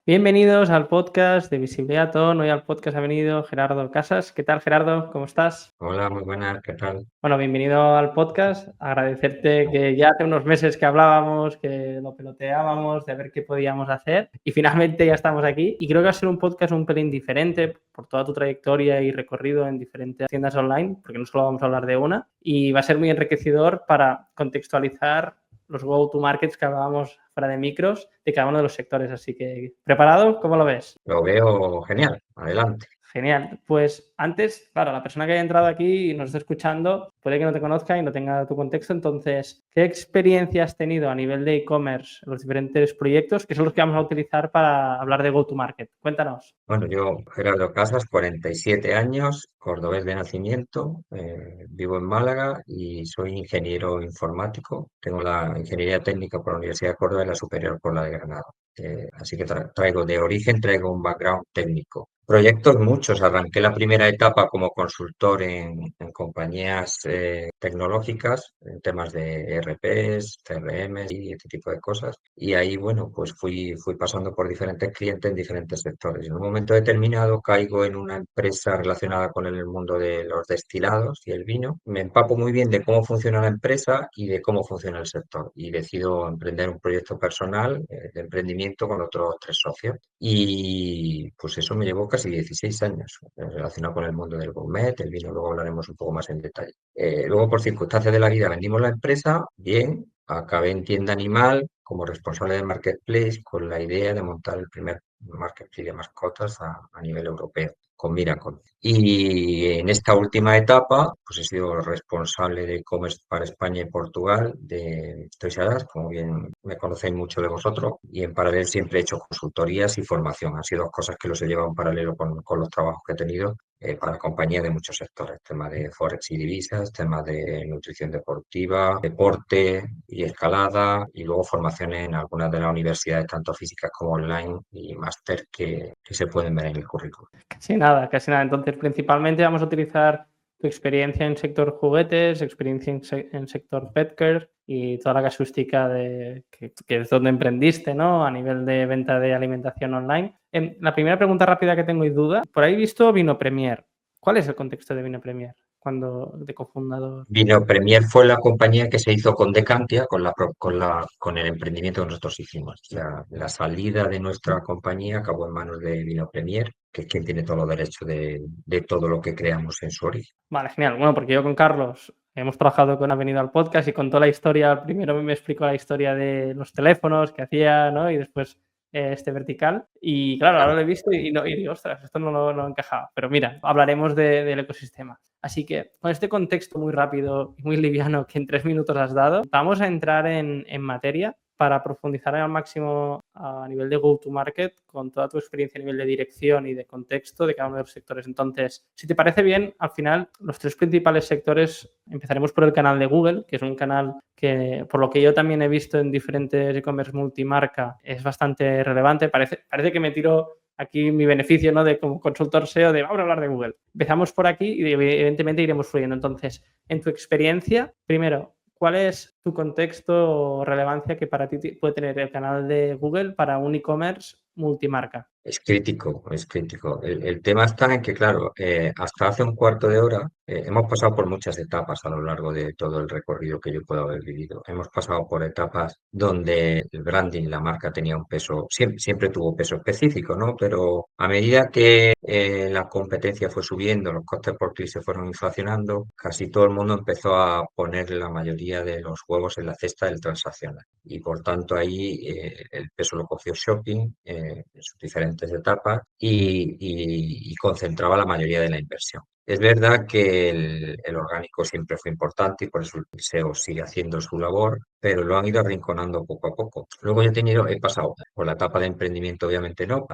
Bienvenidos al podcast de Visibilidad On. Hoy al podcast ha venido Gerardo Casas. ¿Qué tal, Gerardo? ¿Cómo estás? Hola, muy buenas, ¿qué tal? Bueno, bienvenido al podcast. Agradecerte que ya hace unos meses que hablábamos, que lo peloteábamos, de ver qué podíamos hacer y finalmente ya estamos aquí. Y creo que va a ser un podcast un pelín diferente por toda tu trayectoria y recorrido en diferentes tiendas online, porque no solo vamos a hablar de una, y va a ser muy enriquecedor para contextualizar los go-to-markets que hablábamos fuera de micros de cada uno de los sectores. Así que, ¿preparado? ¿Cómo lo ves? Lo veo genial, adelante. Genial. Pues antes, claro, la persona que haya entrado aquí y nos esté escuchando puede que no te conozca y no tenga tu contexto. Entonces, ¿qué experiencia has tenido a nivel de e-commerce en los diferentes proyectos que son los que vamos a utilizar para hablar de go-to-market? Cuéntanos. Bueno, yo, Gerardo Casas, 47 años, cordobés de nacimiento, vivo en Málaga y soy ingeniero informático. Tengo la ingeniería técnica por la Universidad de Córdoba y la superior por la de Granada. Así que traigo un background técnico. Proyectos muchos. Arranqué la primera etapa como consultor en compañías tecnológicas, en temas de ERPs, CRM y este tipo de cosas. Y ahí, bueno, pues fui pasando por diferentes clientes en diferentes sectores. En un momento determinado caigo en una empresa relacionada con el mundo de los destilados y el vino. Me empapo muy bien de cómo funciona la empresa y de cómo funciona el sector. Y decido emprender un proyecto personal de emprendimiento con otros 3 socios. Y pues eso me llevó casi 16 años relacionado con el mundo del gourmet, el vino, luego hablaremos un poco más en detalle. Luego, por circunstancias de la vida, vendimos la empresa, bien, acabé en tienda animal como responsable de marketplace con la idea de montar el primer marketplace de mascotas a nivel europeo con Miracle. Y en esta última etapa, pues he sido responsable de e-commerce para España y Portugal de Toys R Us, como bien me conocéis mucho de vosotros, y en paralelo siempre he hecho consultorías y formación. Han sido dos cosas que los he llevado en paralelo con los trabajos que he tenido para compañías de muchos sectores, temas de Forex y divisas, temas de nutrición deportiva, deporte y escalada, y luego formaciones en algunas de las universidades, tanto físicas como online, y máster que se pueden ver en el currículum. Casi nada, casi nada. Entonces, principalmente vamos a utilizar tu experiencia en sector juguetes, experiencia en sector petcare y toda la casuística de que es donde emprendiste, ¿no? A nivel de venta de alimentación online. La primera pregunta rápida que tengo y duda, por ahí he visto Vino Premier. ¿Cuál es el contexto de Vino Premier cuando de cofundador? Vino Premier fue la compañía que se hizo con Decantia, con el emprendimiento que nosotros hicimos. La salida de nuestra compañía acabó en manos de Vino Premier, que es quien tiene todos los derechos de todo lo que creamos en su origen. Vale, genial. Bueno, porque yo con Carlos hemos trabajado con Ha venido al podcast y contó la historia, primero me explicó la historia de los teléfonos que hacía, ¿no? Y después este vertical. Y claro, ahora lo he visto y digo, ostras, esto no encajaba. Pero mira, hablaremos del ecosistema. Así que con este contexto muy rápido y muy liviano que en 3 minutos has dado, vamos a entrar en materia para profundizar al máximo a nivel de go-to-market con toda tu experiencia a nivel de dirección y de contexto de cada uno de los sectores. Entonces, si te parece bien, al final, los tres principales sectores, empezaremos por el canal de Google, que es un canal que, por lo que yo también he visto en diferentes e-commerce multimarca, es bastante relevante. Parece que me tiro aquí mi beneficio, ¿no? De como consultor SEO, de vamos a hablar de Google. Empezamos por aquí y evidentemente iremos fluyendo. Entonces, en tu experiencia, primero, ¿cuál es tu contexto o relevancia que para ti puede tener el canal de Google para un e-commerce multimarca? Es crítico, es crítico. El tema está en que, claro, hasta hace un cuarto de hora hemos pasado por muchas etapas a lo largo de todo el recorrido que yo puedo haber vivido. Hemos pasado por etapas donde el branding, la marca tenía un peso, siempre tuvo peso específico, ¿no? Pero a medida que la competencia fue subiendo, los costes por clic se fueron inflacionando, casi todo el mundo empezó a poner la mayoría de los huevos en la cesta del transaccional. Y por tanto ahí el peso lo cogió Shopping en sus diferentes etapas y concentraba la mayoría de la inversión. Es verdad que el orgánico siempre fue importante y por eso el SEO sigue haciendo su labor, pero lo han ido arrinconando poco a poco. Luego he pasado por la etapa de emprendimiento, obviamente no,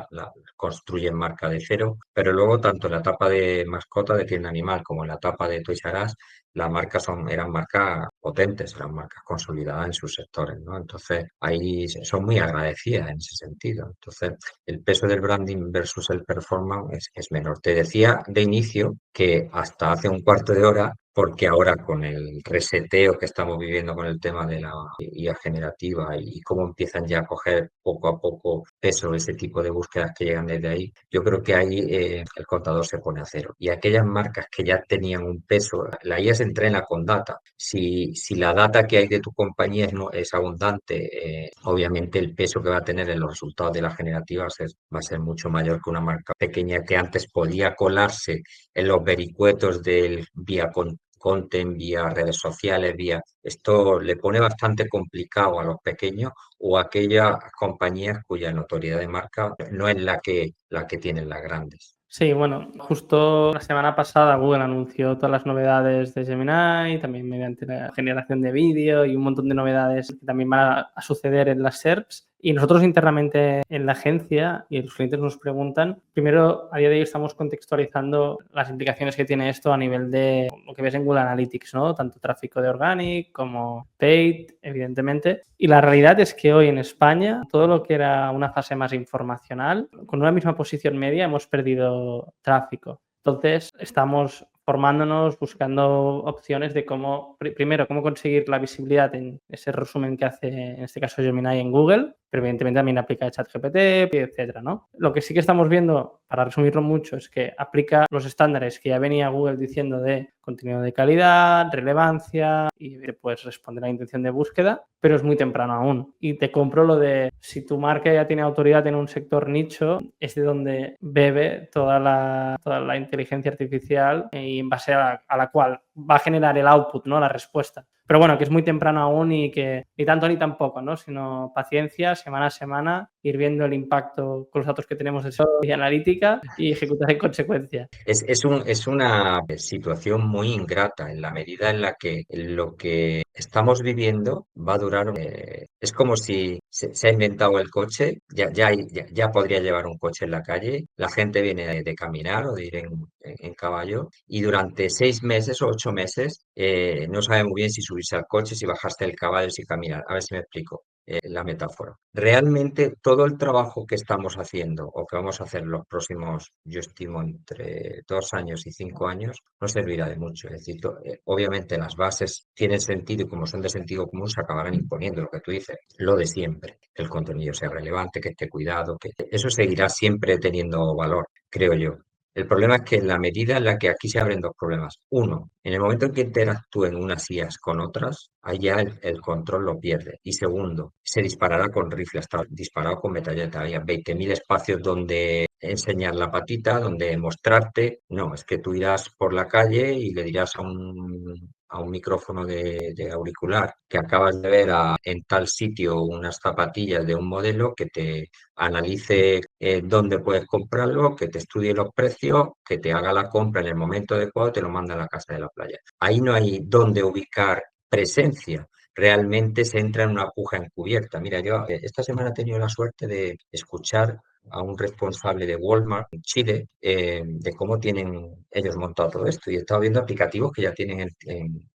construyen marca de cero, pero luego tanto en la etapa de mascota de tienda animal como en la etapa de Toys R Us, las marcas eran marcas potentes, eran marcas consolidadas en sus sectores, ¿no? Entonces, ahí son muy agradecidas en ese sentido. Entonces, el peso del branding versus el performance es menor. Te decía de inicio que hasta hace un cuarto de hora porque ahora con el reseteo que estamos viviendo con el tema de la IA generativa y cómo empiezan ya a coger poco a poco peso ese tipo de búsquedas que llegan desde ahí, yo creo que ahí el contador se pone a cero. Y aquellas marcas que ya tenían un peso, la IA se entrena con data. Si la data que hay de tu compañía es abundante, obviamente el peso que va a tener en los resultados de la generativa va a ser mucho mayor que una marca pequeña que antes podía colarse en los vericuetos del vía content, vía redes sociales, vía... Esto le pone bastante complicado a los pequeños o a aquellas compañías cuya notoriedad de marca no es la que tienen las grandes. Sí, bueno, justo la semana pasada Google anunció todas las novedades de Gemini, también mediante la generación de vídeo y un montón de novedades que también van a suceder en las SERPs. Y nosotros internamente en la agencia y los clientes nos preguntan, primero, a día de hoy estamos contextualizando las implicaciones que tiene esto a nivel de lo que ves en Google Analytics, ¿no? Tanto tráfico de organic como paid, evidentemente. Y la realidad es que hoy en España, todo lo que era una fase más informacional, con una misma posición media hemos perdido tráfico. Entonces, estamos formándonos, buscando opciones de cómo, primero, cómo conseguir la visibilidad en ese resumen que hace, en este caso, Gemini en Google, pero evidentemente también aplica ChatGPT, etcétera, ¿no? Lo que sí que estamos viendo, para resumirlo mucho, es que aplica los estándares que ya venía Google diciendo de contenido de calidad, relevancia y puedes responder a la intención de búsqueda, pero es muy temprano aún. Y te compro lo de si tu marca ya tiene autoridad en un sector nicho, es de donde bebe toda la inteligencia artificial y en base a la cual va a generar el output, ¿no? La respuesta. Pero bueno, que es muy temprano aún y que ni tanto ni tampoco, ¿no? Sino paciencia, semana a semana, ir viendo el impacto con los datos que tenemos de SEO y analítica y ejecutar en consecuencia. Es una situación muy ingrata en la medida en la que lo que estamos viviendo va a durar. Es como si se ha inventado el coche, ya podría llevar un coche en la calle, la gente viene de caminar o de ir en caballo y durante 6 meses o 8 meses no sabe muy bien si subirse al coche, si bajarse del caballo, si caminar. A ver si me explico la metáfora. Realmente todo el trabajo que estamos haciendo o que vamos a hacer los próximos, yo estimo entre 2 años y 5 años, no servirá de mucho. Es decir, obviamente las bases tienen sentido y como son de sentido común se acabarán imponiendo lo que tú dices, lo de siempre, que el contenido sea relevante, que esté cuidado, que eso seguirá siempre teniendo valor, creo yo. El problema es que en la medida en la que aquí se abren dos problemas. Uno, en el momento en que interactúen unas IAs con otras, ahí ya el control lo pierde. Y segundo, se disparará con rifle, está disparado con metralleta. Había 20.000 espacios donde enseñar la patita, donde mostrarte. No, es que tú irás por la calle y le dirás a un micrófono de auricular que acabas de ver en tal sitio unas zapatillas de un modelo que te analice dónde puedes comprarlo, que te estudie los precios, que te haga la compra en el momento adecuado y te lo manda a la casa de la playa. Ahí no hay dónde ubicar presencia. Realmente se entra en una puja encubierta. Mira, yo esta semana he tenido la suerte de escuchar a un responsable de Walmart en Chile de cómo tienen ellos montado todo esto. Y he estado viendo aplicativos que ya tienen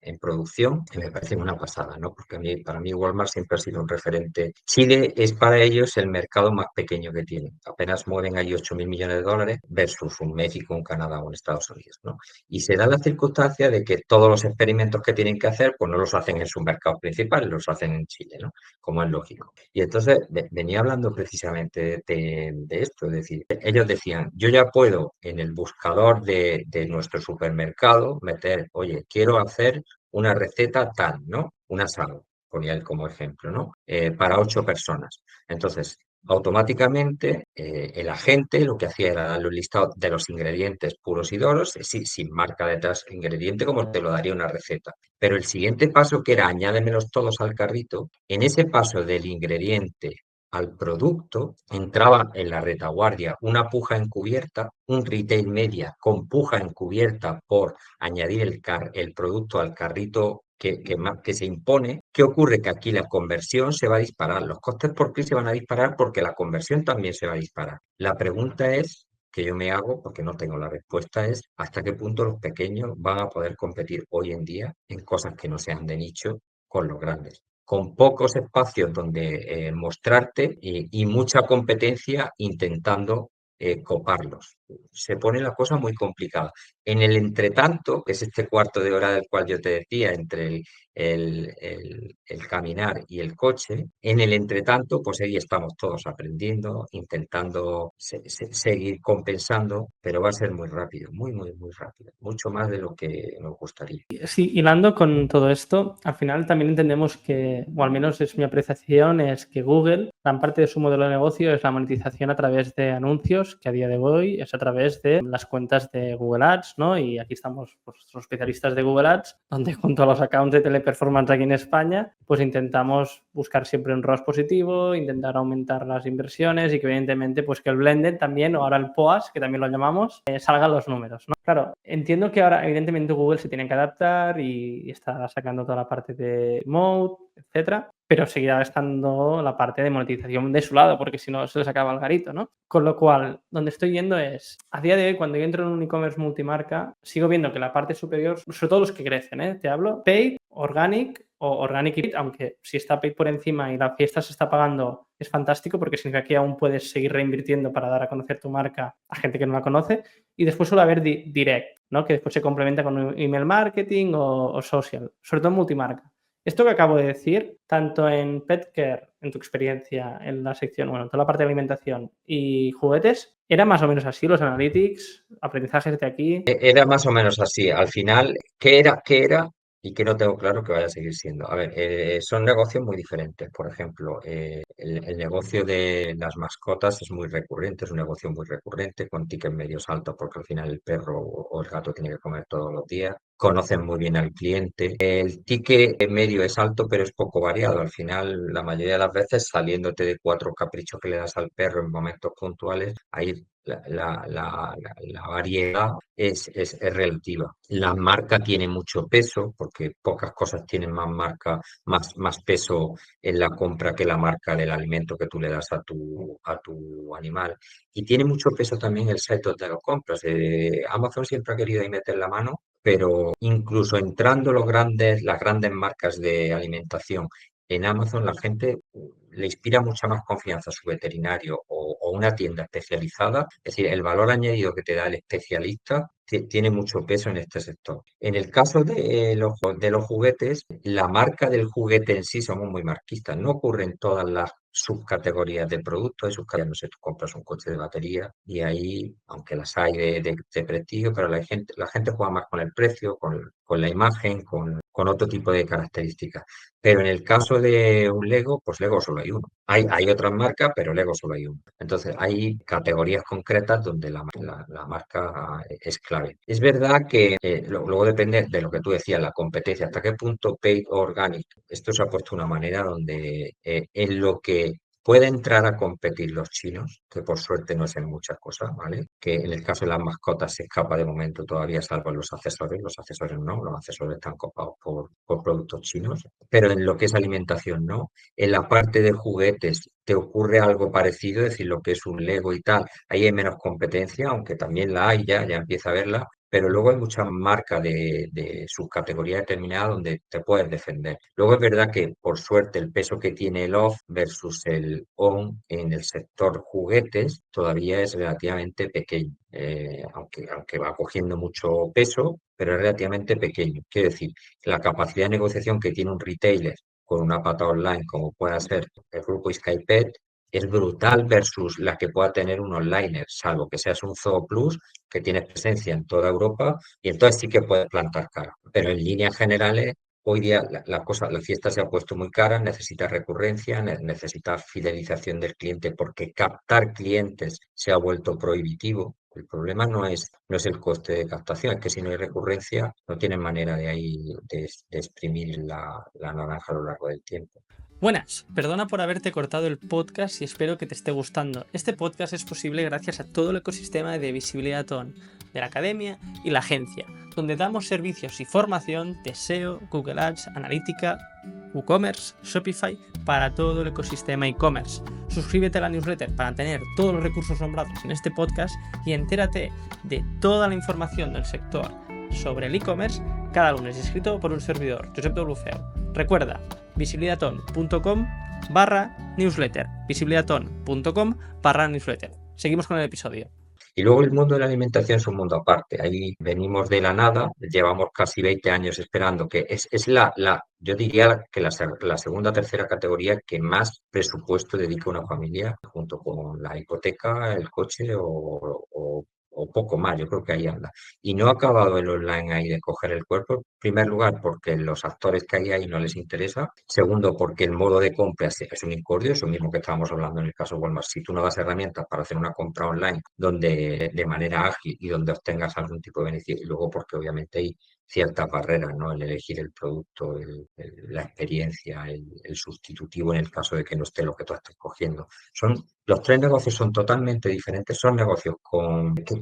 en producción, que me parecen una pasada, ¿no? Porque para mí Walmart siempre ha sido un referente. Chile es para ellos el mercado más pequeño que tienen. Apenas mueven ahí 8.000 millones de dólares versus un México, un Canadá o un Estados Unidos, ¿no? Y se da la circunstancia de que todos los experimentos que tienen que hacer, pues no los hacen en sus mercados principales, los hacen en Chile, ¿no? Como es lógico. Y entonces venía hablando precisamente de esto, es decir, ellos decían, yo ya puedo en el buscador de nuestro supermercado meter, oye, quiero hacer una receta tal, ¿no? Un asado, ponía él como ejemplo, ¿no? Para 8 personas. Entonces, automáticamente el agente lo que hacía era darle un listado de los ingredientes puros y doros, sin marca detrás, ingrediente como te lo daría una receta. Pero el siguiente paso, que era añádemelos todos al carrito, en ese paso del ingrediente al producto entraba en la retaguardia una puja encubierta, un retail media con puja encubierta por añadir el producto al carrito que se impone. ¿Qué ocurre? Que aquí la conversión se va a disparar, los costes por clic se van a disparar porque la conversión también se va a disparar. La pregunta es que yo me hago, porque no tengo la respuesta, es hasta qué punto los pequeños van a poder competir hoy en día en cosas que no sean de nicho con los grandes, con pocos espacios donde mostrarte y mucha competencia intentando coparlos. se pone la cosa muy complicada. En el entretanto, que es este cuarto de hora del cual yo te decía, entre el caminar y el coche, en el entretanto, pues ahí estamos todos aprendiendo, intentando seguir compensando, pero va a ser muy rápido, muy, muy, muy rápido, mucho más de lo que nos gustaría. Sí, hilando con todo esto, al final también entendemos que, o al menos es mi apreciación, es que Google, gran parte de su modelo de negocio es la monetización a través de anuncios, que a día de hoy es a través de las cuentas de Google Ads, ¿no? Y aquí estamos, pues, los especialistas de Google Ads, donde junto a los accounts de Teleperformance aquí en España, pues intentamos buscar siempre un ROAS positivo, intentar aumentar las inversiones y que evidentemente, pues que el blended también, o ahora el POAS, que también lo llamamos, salgan los números, ¿no? Claro, entiendo que ahora evidentemente Google se tiene que adaptar y está sacando toda la parte de Mode, etcétera, pero seguirá estando la parte de monetización de su lado, porque si no se les acaba el garito, ¿no? Con lo cual, donde estoy yendo es, a día de hoy, cuando yo entro en un e-commerce multimarca, sigo viendo que la parte superior, sobre todo los que crecen, te hablo, paid, organic o organic y paid, aunque si está paid por encima y la fiesta se está pagando, es fantástico porque significa que aún puedes seguir reinvirtiendo para dar a conocer tu marca a gente que no la conoce. Y después suele haber direct, ¿no? Que después se complementa con email marketing o social, sobre todo en multimarca. Esto que acabo de decir, tanto en pet care, en tu experiencia, en la sección, bueno, en toda la parte de alimentación y juguetes, ¿era más o menos así los analytics, aprendizajes de aquí? Era más o menos así. Al final, ¿qué era? ¿Qué era? Y que no tengo claro que vaya a seguir siendo. A ver, son negocios muy diferentes. Por ejemplo, el negocio de las mascotas es muy recurrente, es un negocio muy recurrente, con tickets medios altos, porque al final el perro o el gato tiene que comer todos los días. Conocen muy bien al cliente. El ticket medio es alto, pero es poco variado. Al final, la mayoría de las veces, saliéndote de 4 caprichos que le das al perro en momentos puntuales, ahí la variedad es relativa. La marca tiene mucho peso, porque pocas cosas tienen más marca, más peso en la compra que la marca del alimento que tú le das a tu animal. Y tiene mucho peso también el site donde lo compras. Amazon siempre ha querido ahí meter la mano, pero incluso entrando las grandes marcas de alimentación en Amazon, la gente le inspira mucha más confianza a su veterinario o una tienda especializada. Es decir, el valor añadido que te da el especialista tiene mucho peso en este sector. En el caso de los juguetes, la marca del juguete en sí somos muy marquistas. No ocurre en todas las subcategorías de productos. Hay subcategorías, no sé, tú compras un coche de batería y ahí, aunque las hay de prestigio, pero la gente juega más con el precio, con la imagen, con otro tipo de características. Pero en el caso de un Lego, pues Lego solo hay uno. Hay otras marcas, pero Lego solo hay uno. Entonces, hay categorías concretas donde la marca es clave. Es verdad que luego depende de lo que tú decías, la competencia, hasta qué punto paid o organic. Esto se ha puesto de una manera donde en lo que puede entrar a competir los chinos, que por suerte no es en muchas cosas, ¿vale? Que en el caso de las mascotas se escapa de momento todavía, salvo en los accesorios no, los accesorios están copados por productos chinos, pero en lo que es alimentación no. En la parte de juguetes te ocurre algo parecido, es decir, lo que es un Lego y tal, ahí hay menos competencia, aunque también la hay ya empieza a verla, pero luego hay mucha marca de subcategoría determinada donde te puedes defender. Luego es verdad que, por suerte, el peso que tiene el off versus el on en el sector juguetes todavía es relativamente pequeño, aunque va cogiendo mucho peso, pero es relativamente pequeño. Quiero decir, la capacidad de negociación que tiene un retailer con una pata online, como pueda ser el grupo Skypet, es brutal versus la que pueda tener un onliner, salvo que seas un Zoo Plus que tiene presencia en toda Europa y entonces sí que puedes plantar cara. Pero en líneas generales, hoy día la fiesta se ha puesto muy cara, necesita recurrencia, necesita fidelización del cliente porque captar clientes se ha vuelto prohibitivo. El problema no es el coste de captación, es que si no hay recurrencia no tienen manera de exprimir la naranja a lo largo del tiempo. Buenas, perdona por haberte cortado el podcast y espero que te esté gustando. Este podcast es posible gracias a todo el ecosistema de Visibilidad On, de la academia y la agencia, donde damos servicios y formación de SEO, Google Ads, analítica, WooCommerce, Shopify para todo el ecosistema e-commerce. Suscríbete a la newsletter para tener todos los recursos nombrados en este podcast y entérate de toda la información del sector sobre el e-commerce cada lunes, escrito por un servidor, Josep W. Feo. Recuerda, visibilidaton.com/newsletter, visibilidaton.com/newsletter. Seguimos con el episodio. Y luego el mundo de la alimentación es un mundo aparte. Ahí venimos de la nada, llevamos casi 20 años esperando, que es yo diría que la segunda o tercera categoría que más presupuesto dedica una familia, junto con la hipoteca, el coche o poco más, yo creo que ahí anda. Y no ha acabado el online ahí de coger el cuerpo, en primer lugar porque los actores que hay ahí no les interesa, segundo porque el modo de compra es un incordio, eso mismo que estábamos hablando en el caso de Walmart, si tú no das herramientas para hacer una compra online donde de manera ágil y donde obtengas algún tipo de beneficio, y luego porque obviamente hay ciertas barreras, ¿no? El elegir el producto, la experiencia, el sustitutivo en el caso de que no esté lo que tú estés cogiendo. Los tres negocios son totalmente diferentes, son negocios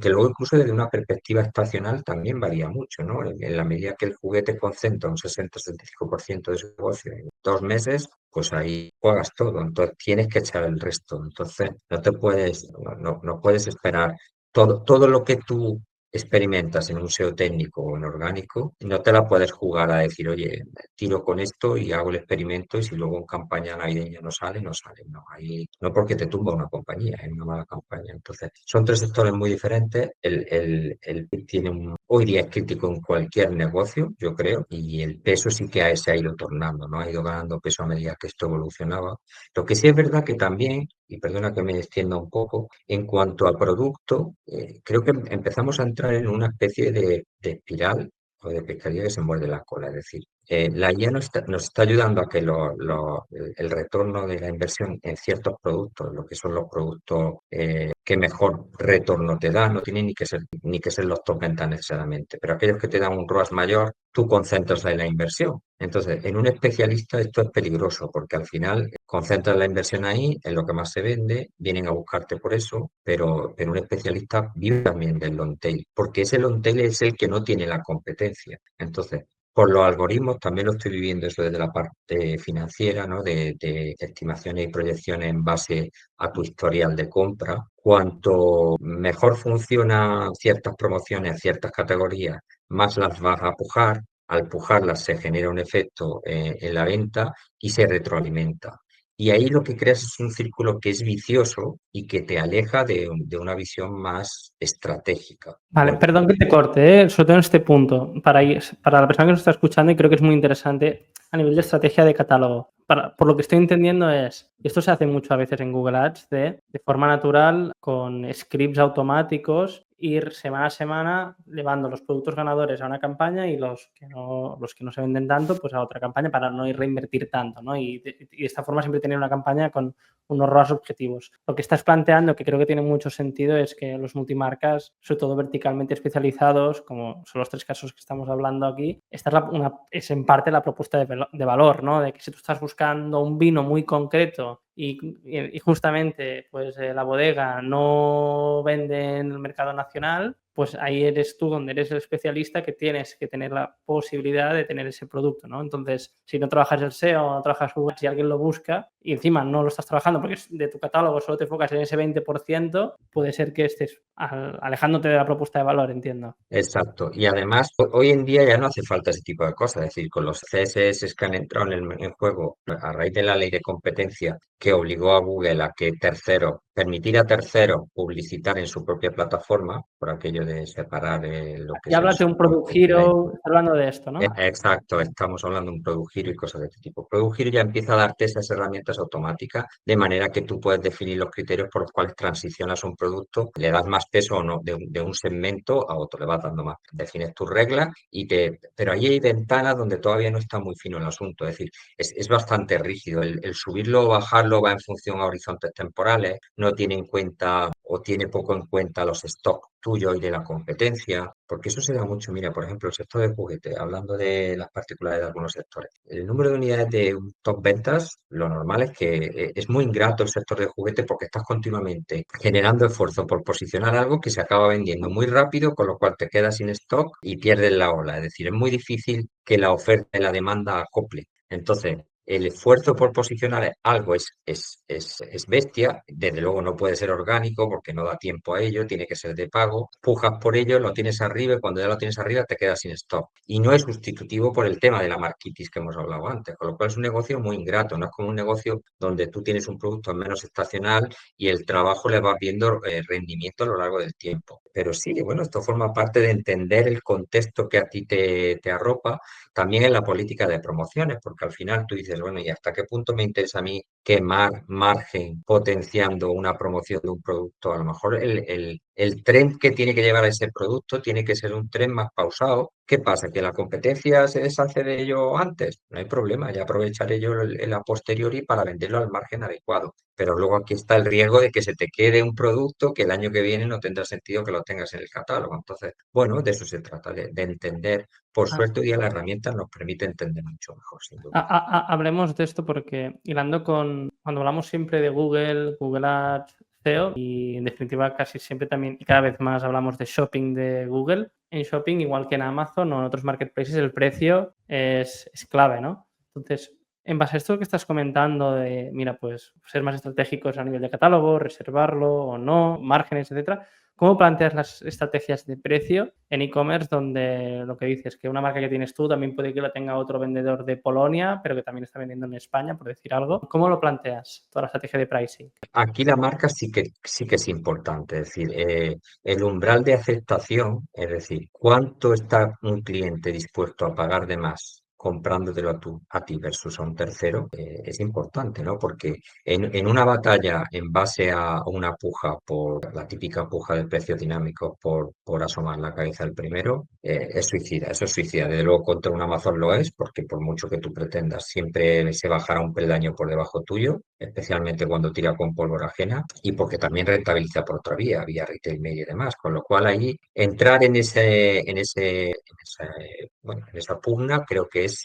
que luego incluso desde una perspectiva estacional también varía mucho, ¿no? En la medida que el juguete concentra un 60-65% de su negocio en 2 meses, pues ahí juegas todo, entonces tienes que echar el resto, entonces no puedes esperar todo lo que tú experimentas en un SEO técnico o en orgánico, no te la puedes jugar a decir, oye, tiro con esto y hago el experimento y si luego en campaña navideña no sale, no sale. No, ahí, no porque te tumba una compañía, es una mala campaña. Entonces, son tres sectores muy diferentes. El PIB hoy día es crítico en cualquier negocio, yo creo, y el peso sí que se ha ido tornando, ¿no? Ha ido ganando peso a medida que esto evolucionaba. Lo que sí es verdad que también, y perdona que me extienda un poco, en cuanto al producto, creo que empezamos a entrar en una especie de espiral o de pescadilla que se muerde la cola. Es decir, la IA nos está ayudando a que el retorno de la inversión en ciertos productos, lo que son los productos que mejor retorno te da, no tienen ni que ser los top ventas necesariamente, pero aquellos que te dan un ROAS mayor, tú concentras la inversión. Entonces, en un especialista esto es peligroso porque al final concentras la inversión ahí, en lo que más se vende, vienen a buscarte por eso, pero un especialista vive también del long tail, porque ese long tail es el que no tiene la competencia. Entonces, por los algoritmos también lo estoy viviendo eso desde la parte financiera, ¿no? De estimaciones y proyecciones en base a tu historial de compra. Cuanto mejor funcionan ciertas promociones, ciertas categorías, más las vas a pujar. Al pujarlas se genera un efecto en la venta y se retroalimenta. Y ahí lo que creas es un círculo que es vicioso y que te aleja de una visión más estratégica. Vale, perdón que te corte, sobre todo en este punto, para la persona que nos está escuchando, y creo que es muy interesante a nivel de estrategia de catálogo. Por lo que estoy entendiendo y esto se hace mucho a veces en Google Ads, de forma natural, con scripts automáticos, ir semana a semana llevando los productos ganadores a una campaña y los que no se venden tanto, pues a otra campaña para no ir reinvertir tanto, ¿no? Y de esta forma siempre tener una campaña con unos ROAS objetivos. Lo que estás planteando, que creo que tiene mucho sentido, es que los multimarcas, sobre todo verticalmente especializados, como son los tres casos que estamos hablando aquí, esta es en parte la propuesta de valor, ¿no? De que si tú estás buscando un vino muy concreto y justamente pues la bodega no vende en el mercado nacional, pues ahí eres tú donde eres el especialista que tienes que tener la posibilidad de tener ese producto, ¿no? Entonces, si no trabajas el SEO, no trabajas Google, si alguien lo busca y encima no lo estás trabajando porque de tu catálogo solo te enfocas en ese 20%, puede ser que estés alejándote de la propuesta de valor, entiendo. Exacto. Y además, hoy en día ya no hace falta ese tipo de cosas. Es decir, con los CSS que han entrado en juego a raíz de la ley de competencia que obligó a Google a que permitir a terceros publicitar en su propia plataforma, por aquello de separar lo que Y es el hablas de un Product soporte. Hero, hablando de esto, ¿no? Exacto, estamos hablando de un Product Hero y cosas de este tipo. Product Hero ya empieza a darte esas herramientas automáticas, de manera que tú puedes definir los criterios por los cuales transicionas un producto, le das más peso o no de un segmento a otro, le vas dando más. Defines tus reglas pero ahí hay ventanas donde todavía no está muy fino el asunto, es decir, es bastante rígido. El subirlo o bajarlo va en función a horizontes temporales, no tiene en cuenta o tiene poco en cuenta los stocks tuyos y de la competencia, porque eso se da mucho. Mira, por ejemplo, el sector de juguete, hablando de las particularidades de algunos sectores. El número de unidades de un top ventas, lo normal es que es muy ingrato el sector de juguete porque estás continuamente generando esfuerzo por posicionar algo que se acaba vendiendo muy rápido, con lo cual te quedas sin stock y pierdes la ola. Es decir, es muy difícil que la oferta y la demanda acople. Entonces, el esfuerzo por posicionar algo es bestia, desde luego no puede ser orgánico porque no da tiempo a ello, tiene que ser de pago, pujas por ello, lo tienes arriba y cuando ya lo tienes arriba te quedas sin stock. Y no es sustitutivo por el tema de la marquitis que hemos hablado antes, con lo cual es un negocio muy ingrato, no es como un negocio donde tú tienes un producto menos estacional y el trabajo le vas viendo rendimiento a lo largo del tiempo. Pero sí, bueno, esto forma parte de entender el contexto que a ti te arropa, también en la política de promociones, porque al final tú dices, bueno, ¿y hasta qué punto me interesa a mí quemar margen potenciando una promoción de un producto? A lo mejor el tren que tiene que llevar a ese producto tiene que ser un tren más pausado. ¿Qué pasa? ¿Que la competencia se deshace de ello antes? No hay problema, ya aprovecharé yo el a posteriori para venderlo al margen adecuado. Pero luego aquí está el riesgo de que se te quede un producto que el año que viene no tendrá sentido que lo tengas en el catálogo. Entonces, bueno, de eso se trata, de entender. Por Ah, suerte, hoy día la herramienta nos permite entender mucho mejor, sin duda. Hablemos de esto porque hilando con, cuando hablamos siempre de Google, Google Ads, SEO y en definitiva casi siempre también y cada vez más hablamos de shopping de Google. En shopping, igual que en Amazon o en otros marketplaces, el precio es clave, ¿no? Entonces, en base a esto que estás comentando de, mira, pues ser más estratégicos a nivel de catálogo, reservarlo o no, márgenes, etcétera, ¿cómo planteas las estrategias de precio en e-commerce donde lo que dices, que una marca que tienes tú también puede que la tenga otro vendedor de Polonia, pero que también está vendiendo en España, por decir algo? ¿Cómo lo planteas, toda la estrategia de pricing? Aquí la marca sí que es importante, es decir, el umbral de aceptación, es decir, cuánto está un cliente dispuesto a pagar de más comprándotelo a ti versus a un tercero, es importante, ¿no? Porque en una batalla en base a una puja, por la típica puja de precios dinámicos por asomar la cabeza el primero, es suicida, eso es suicida. Desde luego contra un Amazon lo es, porque por mucho que tú pretendas, siempre se bajará un peldaño por debajo tuyo, especialmente cuando tira con pólvora ajena, y porque también rentabiliza por otra vía retail media y demás, con lo cual ahí entrar bueno, en esa pugna creo que es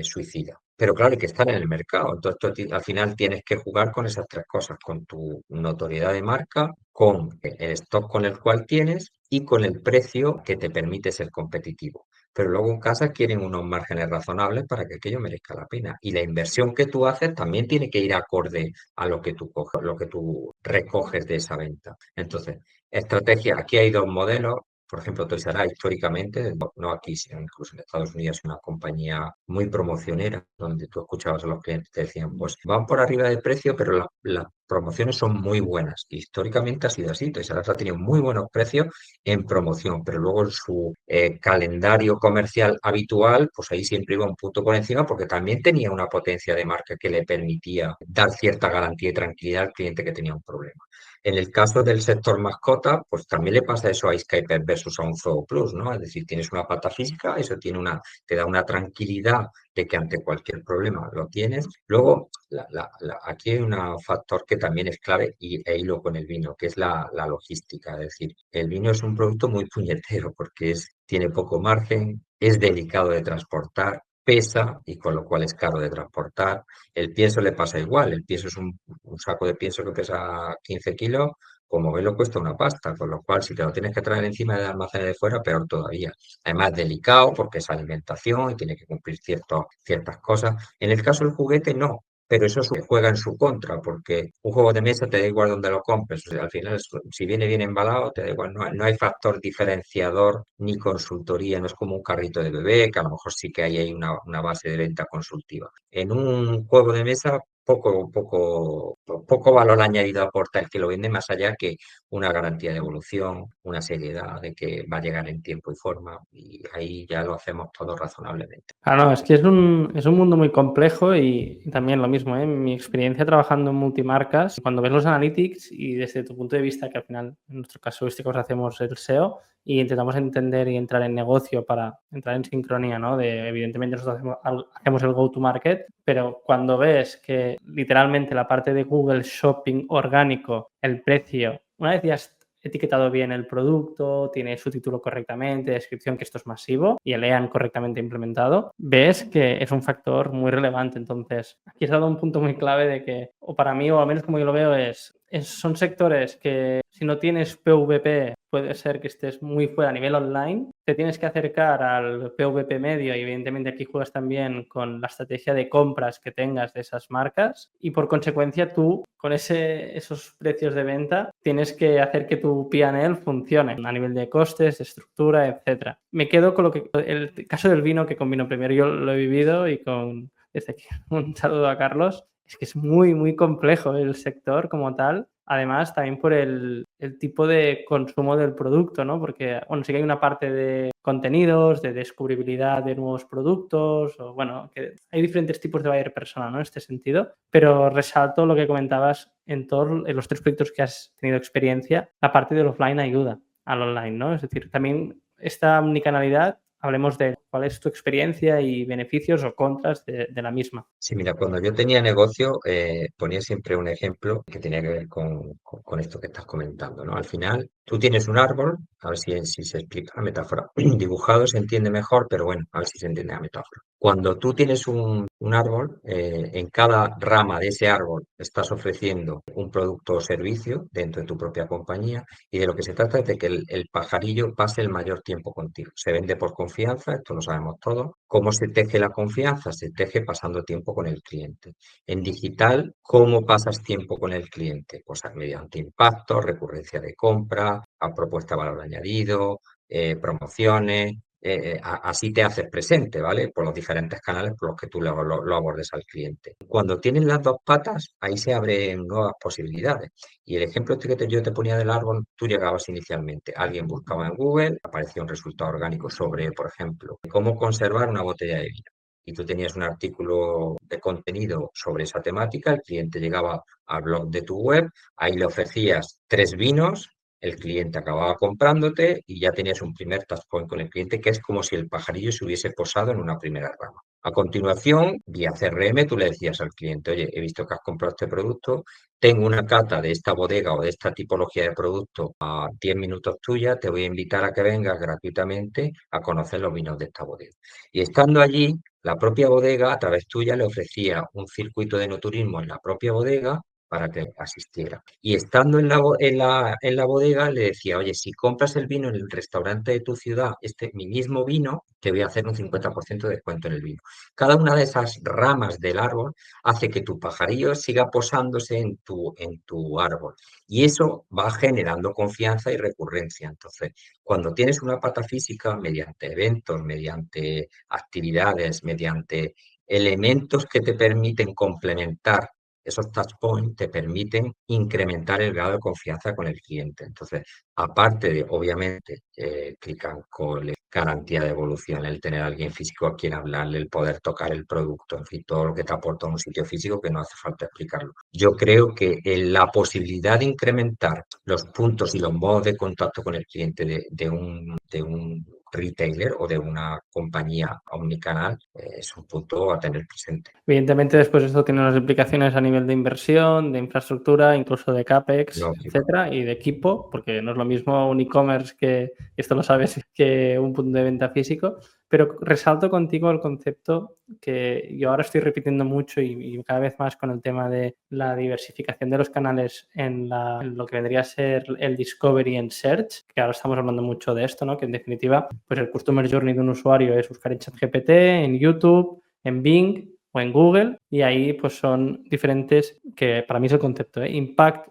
suicida. Pero claro, hay que estar en el mercado. Entonces, al final tienes que jugar con esas tres cosas, con tu notoriedad de marca, con el stock con el cual tienes y con el precio que te permite ser competitivo. Pero luego en casa quieren unos márgenes razonables para que aquello merezca la pena. Y la inversión que tú haces también tiene que ir acorde a lo que tú coges, lo que tú recoges de esa venta. Entonces, estrategia, aquí hay dos modelos. Por ejemplo, Toys R Us históricamente, no aquí, sino incluso en Estados Unidos, es una compañía muy promocionera, donde tú escuchabas a los clientes y te decían, pues van por arriba de precio, pero las promociones son muy buenas. Históricamente ha sido así. Toys R Us ha tenido muy buenos precios en promoción, pero luego en su calendario comercial habitual, pues ahí siempre iba un punto por encima porque también tenía una potencia de marca que le permitía dar cierta garantía y tranquilidad al cliente que tenía un problema. En el caso del sector mascota, pues también le pasa eso a Skype versus a un Zoo Plus, ¿no? Es decir, tienes una pata física, eso te da una tranquilidad de que ante cualquier problema lo tienes. Luego, aquí hay un factor que también es clave e hilo con el vino, que es la logística. Es decir, el vino es un producto muy puñetero porque tiene poco margen, es delicado de transportar, pesa y con lo cual es caro de transportar. El pienso le pasa igual, el pienso es un saco de pienso que pesa 15 kilos, como velo cuesta una pasta, con lo cual si te lo tienes que traer encima del almacén de fuera, peor todavía. Además, delicado porque es alimentación y tiene que cumplir ciertas cosas. En el caso del juguete, no. Pero eso juega en su contra, porque un juego de mesa te da igual donde lo compres. O sea, al final, si viene bien embalado, te da igual. No hay factor diferenciador ni consultoría. No es como un carrito de bebé, que a lo mejor sí que hay una base de venta consultiva. En un juego de mesa, poco valor añadido aporta el que lo vende más allá que una garantía de evolución, una seriedad de que va a llegar en tiempo y forma, y ahí ya lo hacemos todo razonablemente. Ah, no, es que es un mundo muy complejo y también lo mismo, ¿eh? Mi experiencia trabajando en multimarcas, cuando ves los analytics y desde tu punto de vista, que al final en nuestro caso hacemos el SEO y intentamos entender y entrar en negocio para entrar en sincronía, ¿no? De, evidentemente nosotros hacemos el go-to-market, pero cuando ves que literalmente la parte de Google Shopping orgánico, el precio, una vez ya etiquetado bien el producto, tiene su título correctamente, descripción que esto es masivo y el EAN correctamente implementado, ves que es un factor muy relevante. Entonces, aquí has dado un punto muy clave de que, o para mí, o al menos como yo lo veo, es son sectores que si no tienes PVP puede ser que estés muy fuera a nivel online. Te tienes que acercar al PVP medio y evidentemente aquí juegas también con la estrategia de compras que tengas de esas marcas y por consecuencia tú con esos precios de venta tienes que hacer que tu P&L funcione a nivel de costes, de estructura, etcétera. Me quedo con el caso del vino que combino primero. Yo lo he vivido y desde aquí un saludo a Carlos. Es que es muy, muy complejo el sector como tal. Además, también por el tipo de consumo del producto, ¿no? Porque, bueno, sí que hay una parte de contenidos, de descubribilidad de nuevos productos, o bueno, que hay diferentes tipos de buyer persona, ¿no? En este sentido. Pero resalto lo que comentabas en los 3 proyectos que has tenido experiencia, la parte del offline ayuda al online, ¿no? Es decir, también esta omnicanalidad, hablemos de cuál es tu experiencia y beneficios o contras de la misma. Sí, mira, cuando yo tenía negocio, ponía siempre un ejemplo que tenía que ver con esto que estás comentando, ¿no? Al final, tú tienes un árbol, a ver si se explica la metáfora. Dibujado se entiende mejor, pero bueno, a ver si se entiende la metáfora. Cuando tú tienes un árbol, en cada rama de ese árbol estás ofreciendo un producto o servicio dentro de tu propia compañía y de lo que se trata es de que el pajarillo pase el mayor tiempo contigo. Se vende por confianza, esto lo sabemos todos. ¿Cómo se teje la confianza? Se teje pasando tiempo con el cliente. En digital, ¿cómo pasas tiempo con el cliente? Pues mediante impacto, recurrencia de compra, a propuesta de valor añadido, promociones. Así te haces presente, ¿vale? Por los diferentes canales por los que tú lo abordes al cliente. Cuando tienes las dos patas, ahí se abren nuevas posibilidades. Y el ejemplo este que yo te ponía del árbol, tú llegabas inicialmente, alguien buscaba en Google, aparecía un resultado orgánico sobre, por ejemplo, cómo conservar una botella de vino. Y tú tenías un artículo de contenido sobre esa temática, el cliente llegaba al blog de tu web, ahí le ofrecías 3 vinos, el cliente acababa comprándote y ya tenías un primer touch point con el cliente, que es como si el pajarillo se hubiese posado en una primera rama. A continuación, vía CRM, tú le decías al cliente, oye, he visto que has comprado este producto, tengo una cata de esta bodega o de esta tipología de producto a 10 minutos tuya, te voy a invitar a que vengas gratuitamente a conocer los vinos de esta bodega. Y estando allí, la propia bodega, a través tuya, le ofrecía un circuito de enoturismo en la propia bodega para que asistiera. Y estando en la bodega, le decía, oye, si compras el vino en el restaurante de tu ciudad, mi mismo vino, te voy a hacer un 50% de descuento en el vino. Cada una de esas ramas del árbol hace que tu pajarillo siga posándose en tu árbol. Y eso va generando confianza y recurrencia. Entonces, cuando tienes una pata física, mediante eventos, mediante actividades, mediante elementos que te permiten complementar esos touch points, te permiten incrementar el grado de confianza con el cliente. Entonces, aparte de, obviamente, click and call, garantía de evolución, el tener a alguien físico a quien hablarle, el poder tocar el producto, en fin, todo lo que te aporta un sitio físico que no hace falta explicarlo. Yo creo que la posibilidad de incrementar los puntos y los modos de contacto con el cliente de un retailer o de una compañía omnicanal es un punto a tener presente. Evidentemente, después esto tiene unas implicaciones a nivel de inversión, de infraestructura, incluso de CAPEX, Lógico. etcétera, y de equipo, porque no es lo mismo un e-commerce que, esto lo sabes, que un punto de venta físico. Pero resalto contigo el concepto que yo ahora estoy repitiendo mucho y cada vez más con el tema de la diversificación de los canales en lo que vendría a ser el discovery en search, que ahora estamos hablando mucho de esto, ¿no? Que en definitiva, pues el customer journey de un usuario es buscar en ChatGPT, en YouTube, en Bing o en Google, y ahí pues son diferentes, que para mí es el concepto,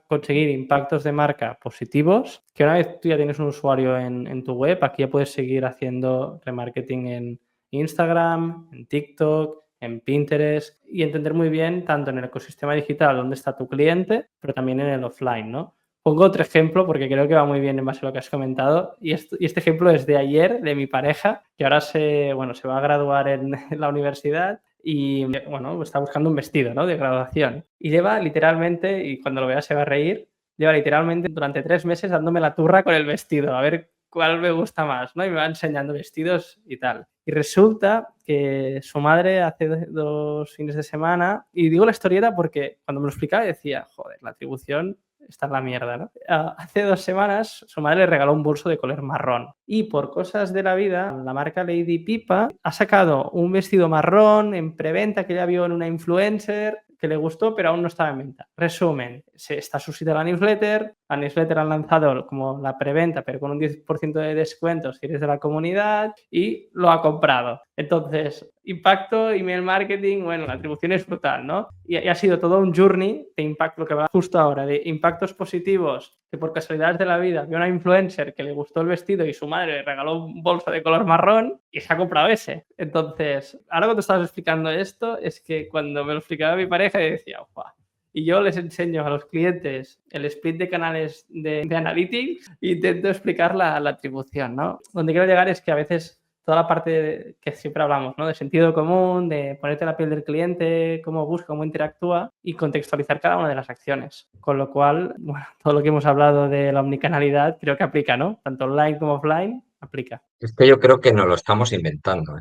conseguir impactos de marca positivos, que una vez tú ya tienes un usuario en tu web, aquí ya puedes seguir haciendo remarketing en Instagram, en TikTok, en Pinterest y entender muy bien tanto en el ecosistema digital dónde está tu cliente, pero también en el offline, ¿no? Pongo otro ejemplo porque creo que va muy bien en base a lo que has comentado y este ejemplo es de ayer, de mi pareja, que ahora se va a graduar en la universidad y, bueno, está buscando un vestido, ¿no? De graduación. Y lleva literalmente, y cuando lo vea se va a reír, lleva literalmente durante 3 meses dándome la turra con el vestido, a ver cuál me gusta más, ¿no? Y me va enseñando vestidos y tal. Y resulta que su madre hace 2 fines de semana, y digo la historieta porque cuando me lo explicaba decía, joder, la atribución está en la mierda, ¿no? Hace 2 semanas su madre le regaló un bolso de color marrón y por cosas de la vida la marca Lady Pipa ha sacado un vestido marrón en preventa que ella vio en una influencer que le gustó, pero aún no estaba en venta. Resumen, está suscrito a la newsletter han lanzado como la preventa, pero con un 10% de descuento si eres de la comunidad y lo ha comprado. Entonces, impacto, email marketing, bueno, la atribución es brutal, ¿no? Y ha sido todo un journey de impacto, lo que va justo ahora, de impactos positivos, que por casualidades de la vida vio una influencer que le gustó el vestido y su madre le regaló un bolso de color marrón y se ha comprado ese. Entonces, ahora cuando estabas explicando esto, es que cuando me lo explicaba mi pareja decía, ¡guau! Y yo les enseño a los clientes el split de canales de Analytics e intento explicar la atribución, ¿no? Donde quiero llegar es que a veces toda la parte que siempre hablamos, ¿no? De sentido común, de ponerte la piel del cliente, cómo busca, cómo interactúa y contextualizar cada una de las acciones. Con lo cual, bueno, todo lo que hemos hablado de la omnicanalidad creo que aplica, ¿no? Tanto online como offline, aplica. Es que yo creo que nos lo estamos inventando.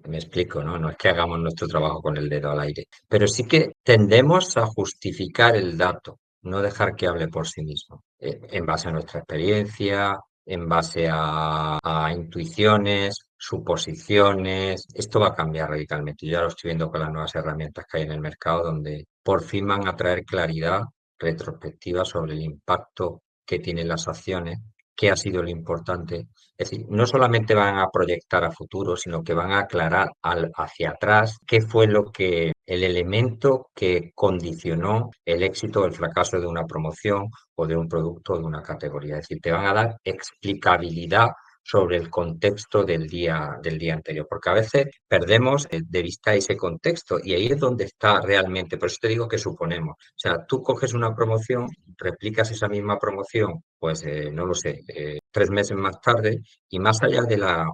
Me explico, ¿no? No es que hagamos nuestro trabajo con el dedo al aire, pero sí que tendemos a justificar el dato, no dejar que hable por sí mismo, en base a nuestra experiencia, en base a intuiciones, suposiciones. Esto va a cambiar radicalmente. Yo ya lo estoy viendo con las nuevas herramientas que hay en el mercado, donde por fin van a traer claridad retrospectiva sobre el impacto que tienen las acciones, qué ha sido lo importante. Es decir, no solamente van a proyectar a futuro, sino que van a aclarar hacia atrás qué fue el elemento que condicionó el éxito o el fracaso de una promoción o de un producto o de una categoría. Es decir, te van a dar explicabilidad sobre el contexto del día anterior, porque a veces perdemos de vista ese contexto y ahí es donde está realmente, por eso te digo que suponemos. O sea, tú coges una promoción, replicas esa misma promoción, pues no lo sé, 3 meses más tarde y más allá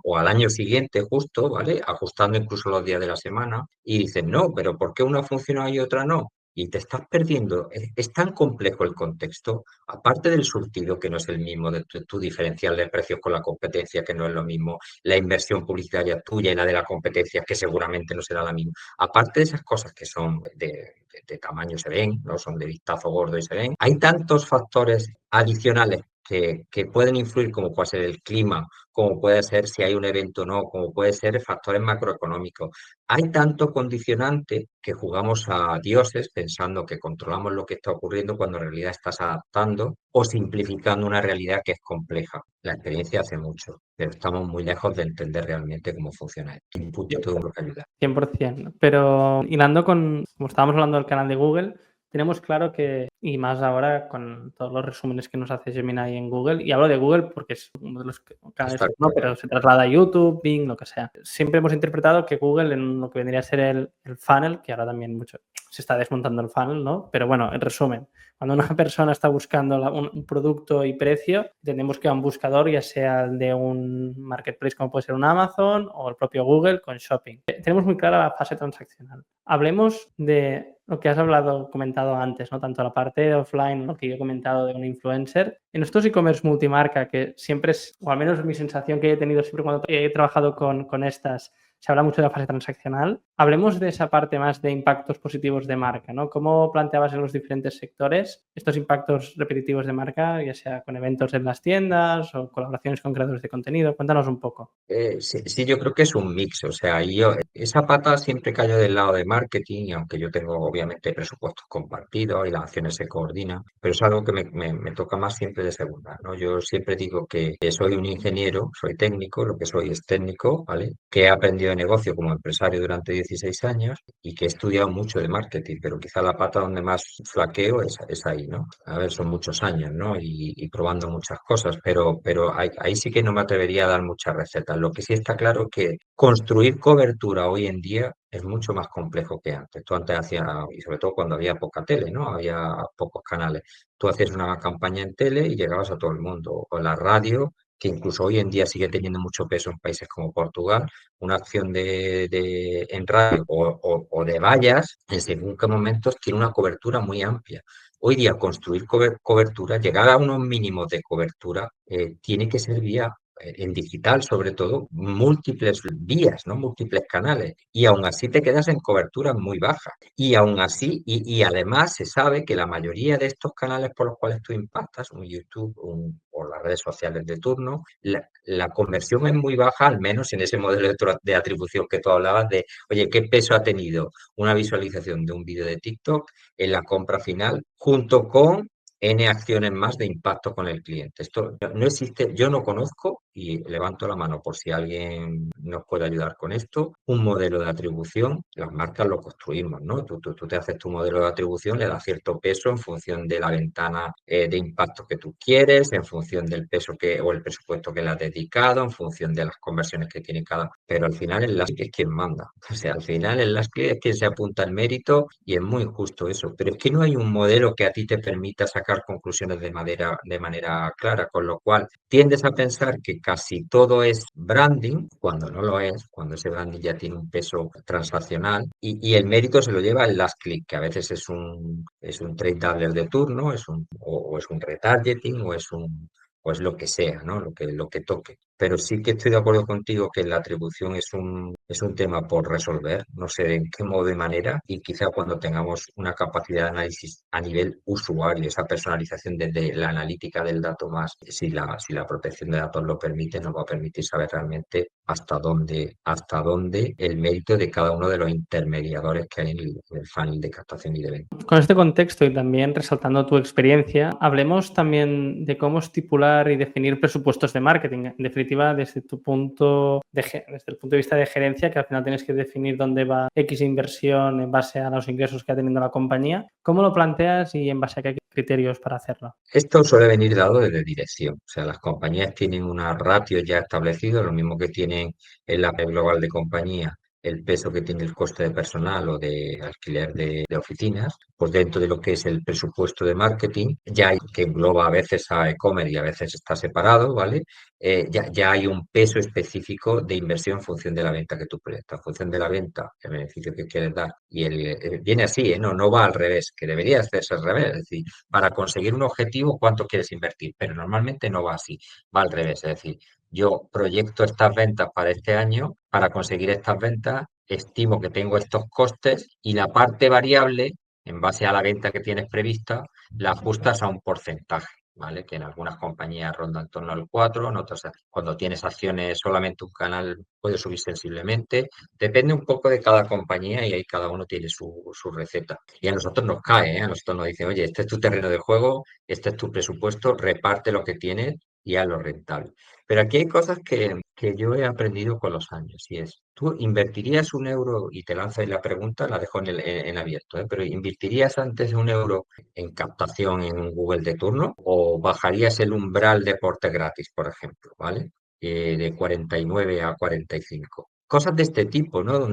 o al año siguiente justo, ¿vale? Ajustando incluso los días de la semana y dices, no, pero ¿por qué una funciona y otra no? Y te estás perdiendo. Es tan complejo el contexto, aparte del surtido que no es el mismo, de tu diferencial de precios con la competencia que no es lo mismo, la inversión publicitaria tuya y la de la competencia que seguramente no será la misma. Aparte de esas cosas que son de tamaño se ven, no son de vistazo gordo y se ven, hay tantos factores adicionales que pueden influir, como puede ser el clima, como puede ser si hay un evento o no, como puede ser factores macroeconómicos. Hay tanto condicionante que jugamos a dioses pensando que controlamos lo que está ocurriendo cuando en realidad estás adaptando o simplificando una realidad que es compleja. La experiencia hace mucho, pero estamos muy lejos de entender realmente cómo funciona. El input y todo lo que ayuda. 100%. Pero hilando con, como estábamos hablando del canal de Google, tenemos claro que, y más ahora con todos los resúmenes que nos hace Gemini en Google, y hablo de Google porque es uno de los canales, Está no, claro. pero se traslada a YouTube, Bing, lo que sea. Siempre hemos interpretado que Google en lo que vendría a ser el funnel, que ahora también mucho se está desmontando el funnel, ¿no? Pero bueno, en resumen, cuando una persona está buscando un producto y precio, entendemos que va a un buscador, ya sea el de un marketplace como puede ser un Amazon o el propio Google con Shopping. Tenemos muy clara la fase transaccional. Hablemos de lo que has comentado antes, ¿no? Tanto la parte de offline, lo que yo he comentado de un influencer. En estos e-commerce multimarca, que siempre es, o al menos es mi sensación que he tenido siempre cuando he trabajado con estas, se habla mucho de la fase transaccional. Hablemos de esa parte más de impactos positivos de marca, ¿no? ¿Cómo planteabas en los diferentes sectores estos impactos repetitivos de marca, ya sea con eventos en las tiendas o colaboraciones con creadores de contenido? Cuéntanos un poco. Sí, yo creo que es un mix, o sea, esa pata siempre cayó del lado de marketing, y aunque yo tengo obviamente presupuestos compartidos y las acciones se coordinan, pero es algo que me toca más siempre de segunda, ¿no? Yo siempre digo que soy un ingeniero, soy técnico, lo que soy es técnico, ¿vale? Que he aprendido de negocio como empresario durante 16 años y que he estudiado mucho de marketing, pero quizá la pata donde más flaqueo es ahí, ¿no? A ver, son muchos años, ¿no? Y probando muchas cosas, pero ahí sí que no me atrevería a dar muchas recetas. Lo que sí está claro es que construir cobertura hoy en día es mucho más complejo que antes. Tú antes hacías, y sobre todo cuando había poca tele, ¿no? Había pocos canales. Tú hacías una campaña en tele y llegabas a todo el mundo. O la radio, que incluso hoy en día sigue teniendo mucho peso en países como Portugal, una acción en radio o de vallas, en según qué momentos, tiene una cobertura muy amplia. Hoy día construir cobertura, llegar a unos mínimos de cobertura, tiene que ser vía en digital, sobre todo, múltiples vías, ¿no? Múltiples canales. Y aún así te quedas en cobertura muy baja. Y aún así, y además se sabe que la mayoría de estos canales por los cuales tú impactas, un YouTube o las redes sociales de turno, la conversión es muy baja, al menos en ese modelo de atribución que tú hablabas de, oye, ¿qué peso ha tenido una visualización de un vídeo de TikTok en la compra final junto con N acciones más de impacto con el cliente? Esto no existe, yo no conozco, y levanto la mano por si alguien nos puede ayudar con esto, un modelo de atribución. Las marcas lo construimos, ¿no? Tú te haces tu modelo de atribución, le das cierto peso en función de la ventana de impacto que tú quieres, en función del peso o el presupuesto que le has dedicado, en función de las conversiones que tiene cada. Pero al final el Last Click es quien manda. O sea, al final el Last Click es quien se apunta al mérito y es muy injusto eso. Pero es que no hay un modelo que a ti te permita sacar conclusiones de manera clara, con lo cual tiendes a pensar que casi todo es branding, cuando no lo es, cuando ese branding ya tiene un peso transaccional y el mérito se lo lleva el last click, que a veces es un trade doubler de turno, o es un retargeting, o es lo que sea, ¿no? Lo que toque. Pero sí que estoy de acuerdo contigo que la atribución es un tema por resolver, no sé en qué modo y manera, y quizá cuando tengamos una capacidad de análisis a nivel usuario, esa personalización desde la analítica del dato más, si la protección de datos lo permite, nos va a permitir saber realmente hasta dónde el mérito de cada uno de los intermediadores que hay en el funnel de captación y de venta. Con este contexto y también resaltando tu experiencia, hablemos también de cómo estipular y definir presupuestos de marketing. En definitiva, desde el punto de vista de gerencia, que al final tienes que definir dónde va X inversión en base a los ingresos que ha tenido la compañía. ¿Cómo lo planteas y en base a qué criterios para hacerlo? Esto suele venir dado desde dirección, o sea, las compañías tienen una ratio ya establecida, lo mismo que tienen en la P global de compañía, el peso que tiene el coste de personal o de alquiler de oficinas, pues dentro de lo que es el presupuesto de marketing, ya hay, que engloba a veces a e-commerce y a veces está separado, ¿vale? Ya hay un peso específico de inversión en función de la venta que tú proyectas, en función de la venta, el beneficio que quieres dar. Y viene así, ¿eh? No va al revés, que debería hacerse al revés, es decir, para conseguir un objetivo, ¿cuánto quieres invertir? Pero normalmente no va así, va al revés. Es decir, yo proyecto estas ventas para este año, para conseguir estas ventas, estimo que tengo estos costes y la parte variable, en base a la venta que tienes prevista, la ajustas a un porcentaje. ¿Vale? Que en algunas compañías ronda en torno al 4, en otras, cuando tienes acciones solamente un canal puede subir sensiblemente. Depende un poco de cada compañía y ahí cada uno tiene su receta. Y a nosotros nos cae, ¿eh? A nosotros nos dicen, oye, este es tu terreno de juego, este es tu presupuesto, reparte lo que tienes y hazlo rentable. Pero aquí hay cosas que yo he aprendido con los años y es, tú invertirías 1 euro, y te lanzo ahí la pregunta, la dejo en abierto, ¿eh? Pero ¿invertirías antes de 1 euro en captación en un Google de turno o bajarías el umbral de porte gratis, por ejemplo, ¿vale? De 49 a 45? Cosas de este tipo, ¿no?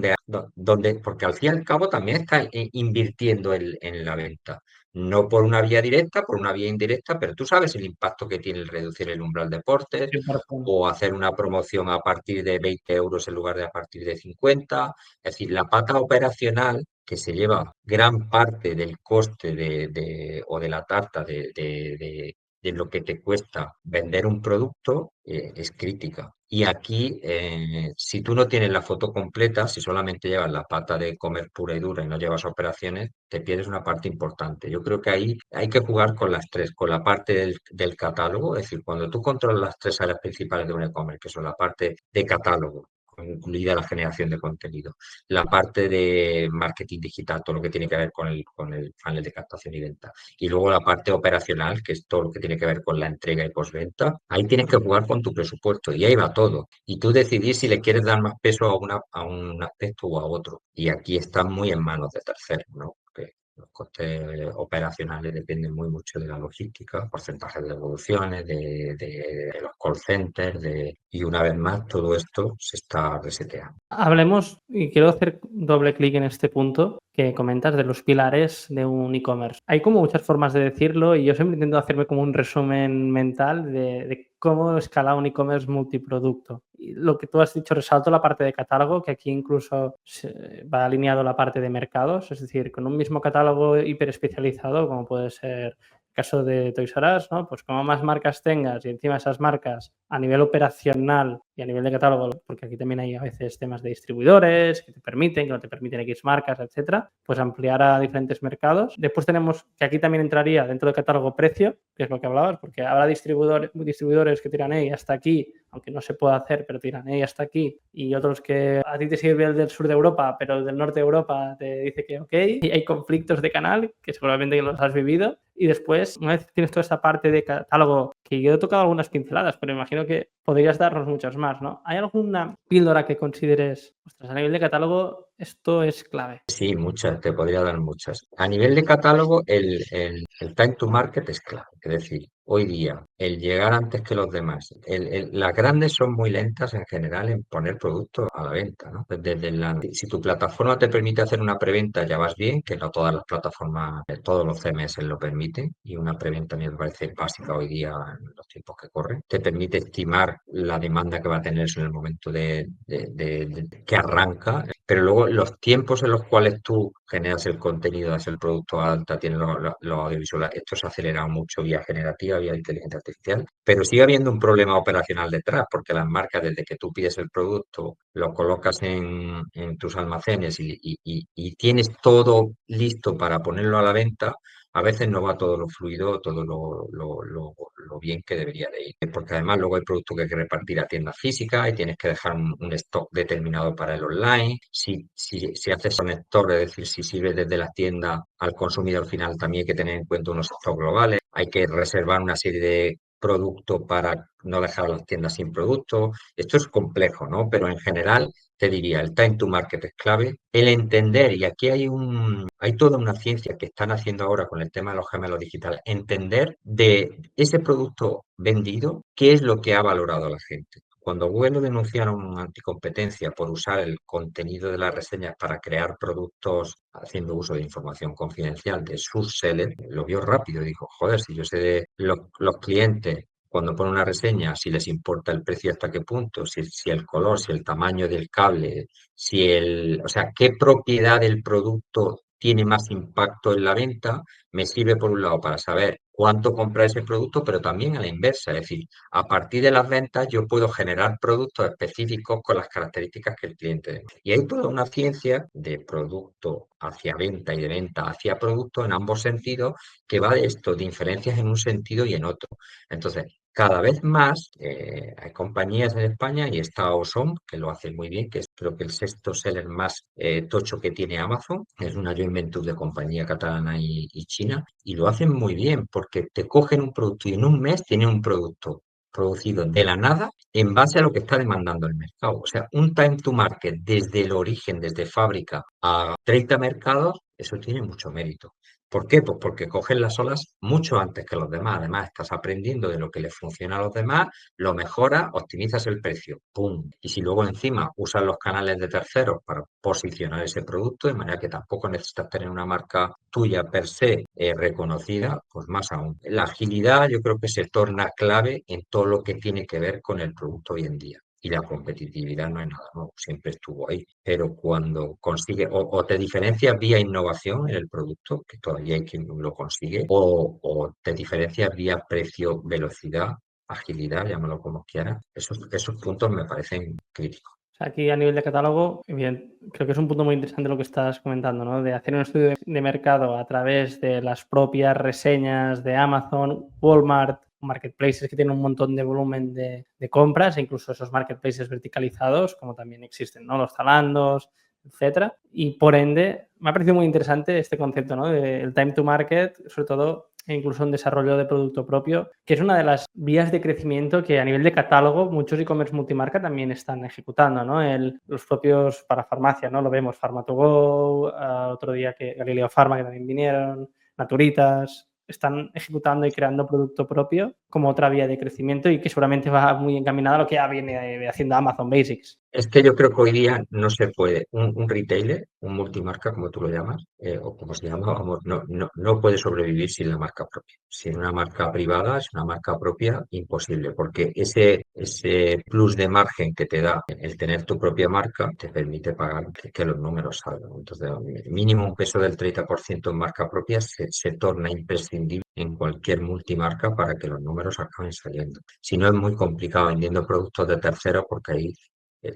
Porque al fin y al cabo también está invirtiendo en la venta. No por una vía directa, por una vía indirecta, pero tú sabes el impacto que tiene el reducir el umbral de portes 100%. o hacer una promoción a partir de 20 euros en lugar de a partir de 50. Es decir, la pata operacional que se lleva gran parte del coste o de la tarta de lo que te cuesta vender un producto es crítica. Y aquí, si tú no tienes la foto completa, si solamente llevas la pata de comer pura y dura y no llevas operaciones, te pierdes una parte importante. Yo creo que ahí hay que jugar con las tres, con la parte del catálogo, es decir, cuando tú controlas las tres áreas principales de un e-commerce, que son la parte de catálogo, incluida la generación de contenido, la parte de marketing digital, todo lo que tiene que ver con el funnel de captación y venta, y luego la parte operacional, que es todo lo que tiene que ver con la entrega y postventa, ahí tienes que jugar con tu presupuesto y ahí va todo. Y tú decidir si le quieres dar más peso a un aspecto o a otro. Y aquí está muy en manos de terceros, ¿no? Porque los costes operacionales dependen muy mucho de la logística, porcentajes de devoluciones, de los call centers, y una vez más todo esto se está reseteando. Hablemos, y quiero hacer doble clic en este punto que comentas de los pilares de un e-commerce. Hay como muchas formas de decirlo y yo siempre intento hacerme como un resumen mental de cómo escala un e-commerce multiproducto. Y lo que tú has dicho, resalto la parte de catálogo, que aquí incluso va alineado la parte de mercados, es decir, con un mismo catálogo hiperespecializado, como puede ser el caso de Toys R Us, ¿no? Pues como más marcas tengas y encima esas marcas a nivel operacional y a nivel de catálogo, porque aquí también hay a veces temas de distribuidores que te permiten, que no te permiten X marcas, etcétera, pues ampliar a diferentes mercados. Después tenemos que aquí también entraría dentro del catálogo precio, que es lo que hablabas, porque habrá distribuidores que tiran hasta aquí, aunque no se pueda hacer, pero tiran hasta aquí, y otros que a ti te sirve el del sur de Europa, pero el del norte de Europa te dice que ok, y hay conflictos de canal, que seguramente los has vivido, y después, una vez tienes toda esta parte de catálogo, que yo he tocado algunas pinceladas, pero imagino que podrías darnos muchas más, ¿no? ¿Hay alguna píldora que consideres, ostras, a nivel de catálogo, esto es clave? Sí, muchas, te podría dar muchas. A nivel de catálogo, el time to market es clave. Es decir, hoy día, el llegar antes que los demás. Las grandes son muy lentas en general en poner productos a la venta, ¿no? Si tu plataforma te permite hacer una preventa, ya vas bien, que no todas las plataformas, todos los CMS lo permiten, y una preventa me parece básica hoy día en los tiempos que corren. Te permite estimar la demanda que va a tener eso en el momento que arranca, pero luego los tiempos en los cuales tú generas el contenido, das el producto a alta, tienes los audiovisuales, esto se ha acelerado mucho vía generativa, vía inteligencia artificial, pero sigue habiendo un problema operacional detrás, porque las marcas, desde que tú pides el producto, lo colocas en tus almacenes y tienes todo listo para ponerlo a la venta, a veces no va todo lo fluido, todo lo bien que debería de ir. Porque además luego hay producto que hay que repartir a tiendas físicas y tienes que dejar un stock determinado para el online. Si haces un store, es decir, si sirve desde la tienda al consumidor final, también hay que tener en cuenta unos stocks globales. Hay que reservar una serie de productos para no dejar a las tiendas sin productos. Esto es complejo, ¿no? Pero en general te diría, el time to market es clave. El entender, y aquí hay toda una ciencia que están haciendo ahora con el tema de los gemelos digitales, entender de ese producto vendido, qué es lo que ha valorado la gente. Cuando Google lo denunciaron anticompetencia por usar el contenido de las reseñas para crear productos haciendo uso de información confidencial de sus sellers, lo vio rápido y dijo, joder, si yo sé de los clientes cuando ponen una reseña, si les importa el precio hasta qué punto, si el color, si el tamaño del cable, o sea, qué propiedad del producto tiene más impacto en la venta, me sirve por un lado para saber cuánto comprar ese producto, pero también a la inversa, es decir, a partir de las ventas yo puedo generar productos específicos con las características que el cliente demanda. Y hay toda una ciencia de producto hacia venta y de venta hacia producto en ambos sentidos que va de esto, de inferencias en un sentido y en otro. Entonces, cada vez más hay compañías en España y está Osom, que lo hace muy bien, que es creo que el sexto seller más tocho que tiene Amazon. Es una joint venture de compañía catalana y china, y lo hacen muy bien porque te cogen un producto y en un mes tienen un producto producido de la nada en base a lo que está demandando el mercado. O sea, un time to market desde el origen, desde fábrica a 30 mercados, eso tiene mucho mérito. ¿Por qué? Pues porque coges las olas mucho antes que los demás. Además, estás aprendiendo de lo que le funciona a los demás, lo mejoras, optimizas el precio. ¡Pum! Y si luego encima usas los canales de terceros para posicionar ese producto, de manera que tampoco necesitas tener una marca tuya per se reconocida, pues más aún. La agilidad yo creo que se torna clave en todo lo que tiene que ver con el producto hoy en día. Y la competitividad no es nada nuevo, siempre estuvo ahí. Pero cuando consigue o te diferencias vía innovación en el producto, que todavía hay quien lo consigue, o te diferencias vía precio, velocidad, agilidad, llámalo como quieras, esos puntos me parecen críticos. Aquí a nivel de catálogo, bien, creo que es un punto muy interesante lo que estás comentando, ¿no? De hacer un estudio de mercado a través de las propias reseñas de Amazon, Walmart, marketplaces que tienen un montón de volumen de compras, e incluso esos marketplaces verticalizados, como también existen, ¿no? Los Zalandos, etcétera. Y por ende, me ha parecido muy interesante este concepto, ¿no? Del time to market, sobre todo e incluso en desarrollo de producto propio, que es una de las vías de crecimiento que a nivel de catálogo muchos e-commerce multimarca también están ejecutando, ¿no? Los propios para farmacia, ¿no? Lo vemos, Farma2Go, otro día que Galileo Pharma, que también vinieron, Naturitas, están ejecutando y creando producto propio como otra vía de crecimiento y que seguramente va muy encaminada a lo que ya viene haciendo Amazon Basics. Es que yo creo que hoy día no se puede. Un retailer, un multimarca, como tú lo llamas, o como se llama, vamos, no puede sobrevivir sin la marca propia. Sin una marca privada, sin una marca propia, imposible, porque ese plus de margen que te da el tener tu propia marca te permite pagar que los números salgan. Entonces, mínimo un peso del 30% en marca propia se torna imprescindible en cualquier multimarca para que los números acaben saliendo. Si no, es muy complicado vendiendo productos de terceros porque ahí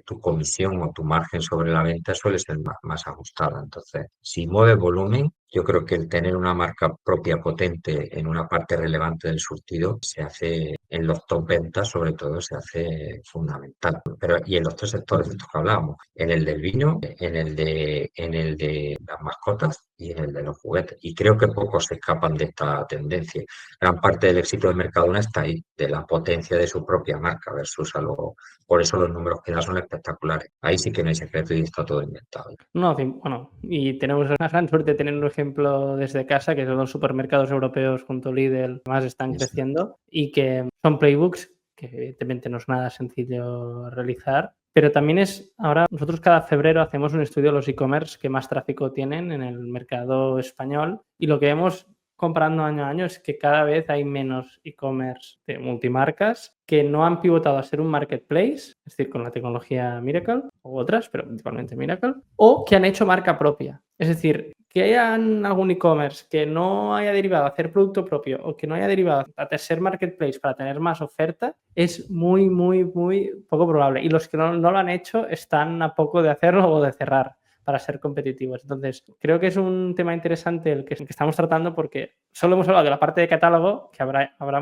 tu comisión o tu margen sobre la venta suele ser más ajustada. Entonces, si mueve volumen, yo creo que el tener una marca propia potente en una parte relevante del surtido se hace en los top ventas, sobre todo, se hace fundamental. Pero, y en los tres sectores de estos que hablábamos, en el del vino, en el de las mascotas y en el de los juguetes. Y creo que pocos se escapan de esta tendencia. Gran parte del éxito del Mercadona está ahí, de la potencia de su propia marca versus algo. Por eso los números que da son espectaculares. Ahí sí que no hay secreto y está todo inventado. No, bueno, y tenemos la gran suerte de tener un ejemplo desde casa, que son los supermercados europeos junto a Lidl, más están Eso. creciendo y que son playbooks que evidentemente no es nada sencillo realizar, pero también ahora nosotros cada febrero hacemos un estudio de los e-commerce que más tráfico tienen en el mercado español y lo que vemos comparando año a año es que cada vez hay menos e-commerce de multimarcas que no han pivotado a ser un marketplace, es decir, con la tecnología Miracle u otras, pero principalmente Miracle, o que han hecho marca propia. Es decir, que hayan algún e-commerce que no haya derivado a hacer producto propio o que no haya derivado a ser marketplace para tener más oferta es muy, muy, muy poco probable. Y los que no lo han hecho están a poco de hacerlo o de cerrar para ser competitivos. Entonces, creo que es un tema interesante el que estamos tratando porque solo hemos hablado de la parte de catálogo, que habrá